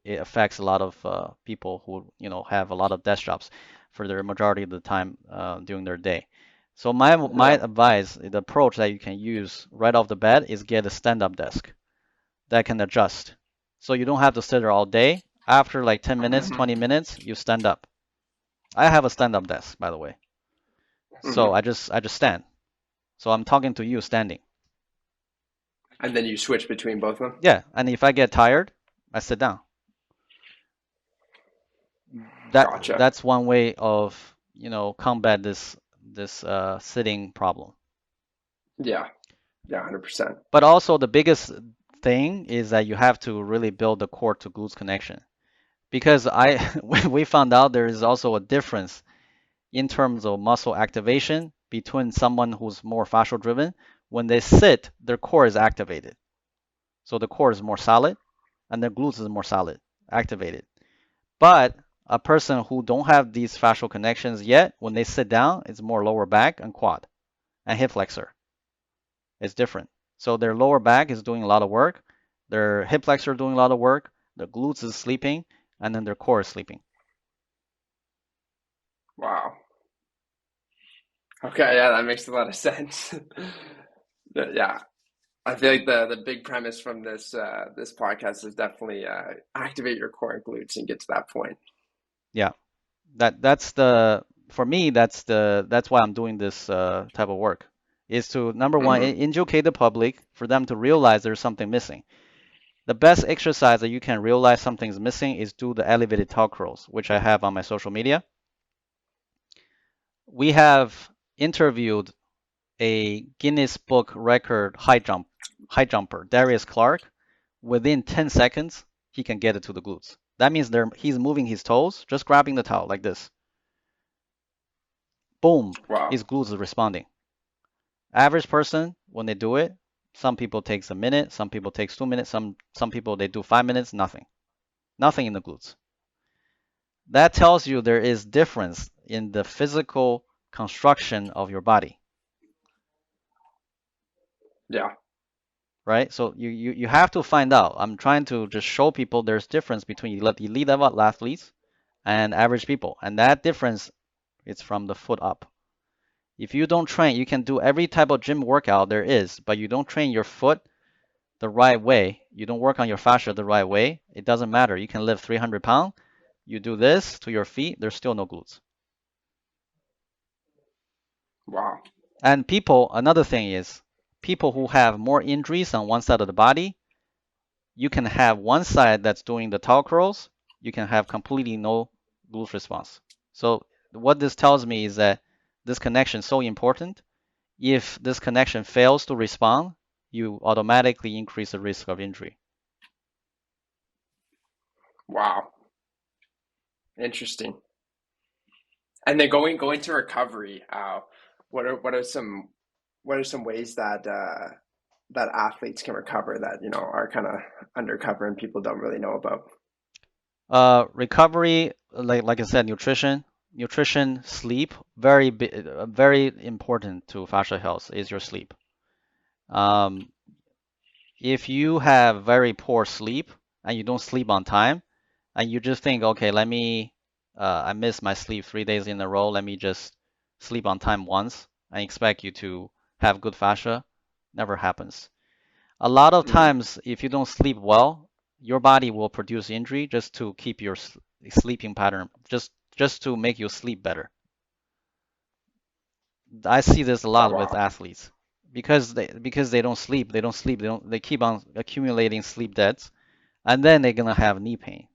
affects a lot of people who have a lot of desk jobs for their majority of the time during their day. So my Yeah. advice, the approach that you can use right off the bat is get a stand-up desk that can adjust. So you don't have to sit there all day. After like 10 minutes, Hmm. 20 minutes, you stand up. I have a stand-up desk, by the way. So Hmm. I just stand. So I'm talking to you standing. And then you switch between both of them. Yeah, and if I get tired, I sit down. That Gotcha. that's one way of, combat this sitting problem. Yeah. Yeah. 100%. But also the biggest thing is that you have to really build the core to glutes connection. Because we found out there is also a difference in terms of muscle activation between someone who's more fascial driven. When they sit, their core is activated. So the core is more solid and their glutes is more solid, activated. But a person who don't have these fascial connections yet, when they sit down, it's more lower back and quad and hip flexor. It's different. So their lower back is doing a lot of work, their hip flexor doing a lot of work, their glutes is sleeping, and then their core is sleeping. Wow. Okay. Yeah, that makes a lot of sense. Yeah. I feel like the big premise from this podcast is definitely activate your core and glutes and get to that point. Yeah, that's the for me that's why I'm doing this type of work is to number one Hmm. educate the public for them to realize there's something missing. The best exercise that you can realize something's missing is do the elevated talk curls, which I have on my social media. We have interviewed a Guinness Book record high jumper, Darius Clark, within 10 seconds, he can get it to the glutes. That means he's moving his toes, just grabbing the towel like this. Boom, Wow. his glutes is responding. Average person, when they do it, some people takes a minute, some people takes 2 minutes, some people they do 5 minutes, nothing. Nothing in the glutes. That tells you there is difference in the physical construction of your body, Yeah. right? So you have to find out. I'm trying to just show people there's difference between elite level athletes and average people, and that difference is from the foot up. If you don't train, you can do every type of gym workout there is, but you don't train your foot the right way, you don't work on your fascia the right way, it doesn't matter. You can lift 300 pounds, you do this to your feet, there's still no glutes. Wow. And people, another thing is, people who have more injuries on one side of the body, you can have one side that's doing the tall curls, you can have completely no glute response. So what this tells me is that this connection is so important. If this connection fails to respond, you automatically increase the risk of injury. Wow. Interesting. And then going to recovery, what are some ways that that athletes can recover that, you know, are kind of undercover and people don't really know about? Recovery, like I said, nutrition, sleep, very important to fascia health is your sleep. Um, if you have very poor sleep and you don't sleep on time, and you just think, okay, I missed my sleep 3 days in a row, let me just sleep on time once, and expect you to have good fascia, never happens. A lot of Mm, times, if you don't sleep well, your body will produce injury just to keep your sleeping pattern, just to make you sleep better. I see this a oh lot with wow. athletes because they don't sleep, they keep on accumulating sleep debts, and then they're gonna have knee pain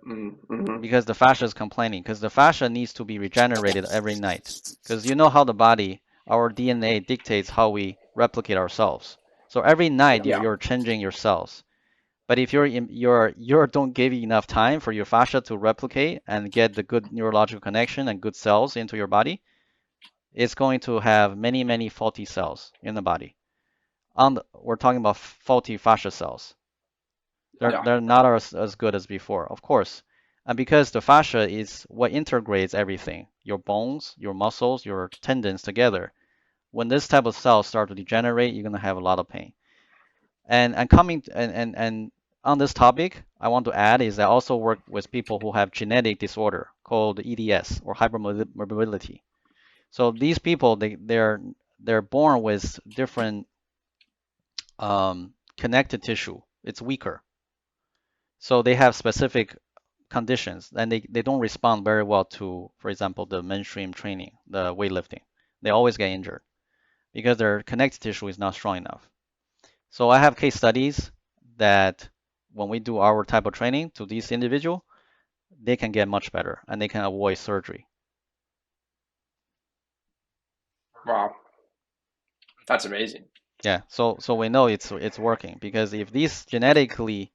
Mm, hmm. because the fascia is complaining because the fascia needs to be regenerated every night because you know how the body, our DNA dictates how we replicate ourselves. So every night Yeah. you're changing your cells. But if you're don't give enough time for your fascia to replicate and get the good neurological connection and good cells into your body, it's going to have many faulty cells in the body. We're talking about faulty fascia cells. Yeah. They're not as good as before, of course. And because the fascia is what integrates everything, your bones, your muscles, your tendons together. When this type of cells start to degenerate, you're gonna have a lot of pain. And on this topic, I want to add is I also work with people who have genetic disorder called EDS or hypermobility. So these people they're born with different connective tissue. It's weaker. So they have specific conditions and they don't respond very well to, for example, the mainstream training, the weightlifting. They always get injured because their connective tissue is not strong enough. So I have case studies that when we do our type of training to these individual, they can get much better and they can avoid surgery. Wow. That's amazing. Yeah, so we know it's working because if these genetically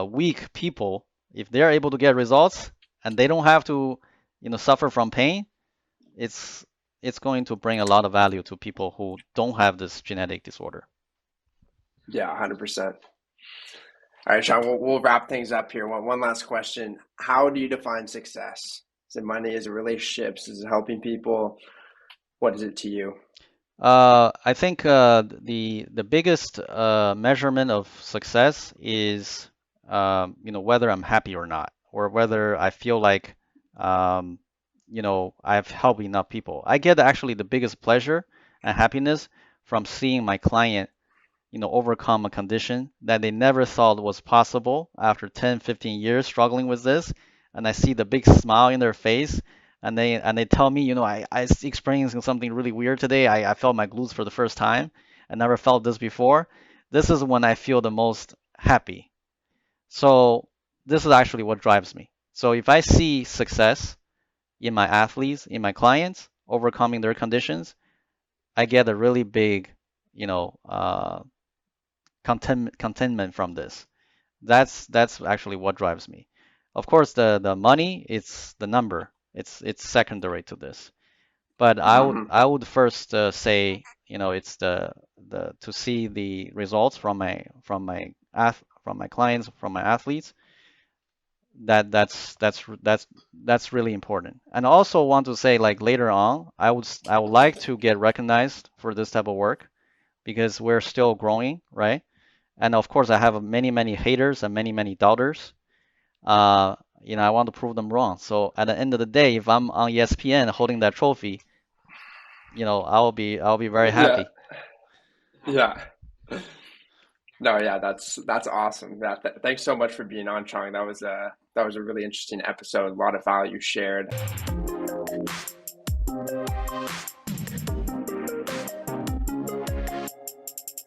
weak people, if they're able to get results and they don't have to, suffer from pain, it's it's going to bring a lot of value to people who don't have this genetic disorder. Yeah, 100%. All right, Sean, we'll wrap things up here. One last question. How do you define success? Is it money? Is it relationships? Is it helping people? What is it to you? I think the biggest measurement of success is whether I'm happy or not, or whether I feel like um, I've helped enough people. I get actually the biggest pleasure and happiness from seeing my client overcome a condition that they never thought was possible after 10, 15 years struggling with this. And I see the big smile in their face. And they tell me, I experienced something really weird today. I felt my glutes for the first time. I never felt this before. This is when I feel the most happy. So this is actually what drives me. So if I see success in my athletes, in my clients, overcoming their conditions, I get a really big, you know, contentment from this. That's actually what drives me. Of course, the money, it's the number. It's secondary to this. But Hmm. I would first say, it's the to see the results from my clients, from my athletes. That's really important. And I also want to say, like, later on, I would like to get recognized for this type of work because we're still growing, right? And of course, I have many haters and many doubters. I want to prove them wrong. So at the end of the day, if I'm on ESPN holding that trophy, I'll be very Yeah, happy. yeah. No, yeah, that's awesome. Thanks so much for being on, Chong. That was a really interesting episode. A lot of value shared.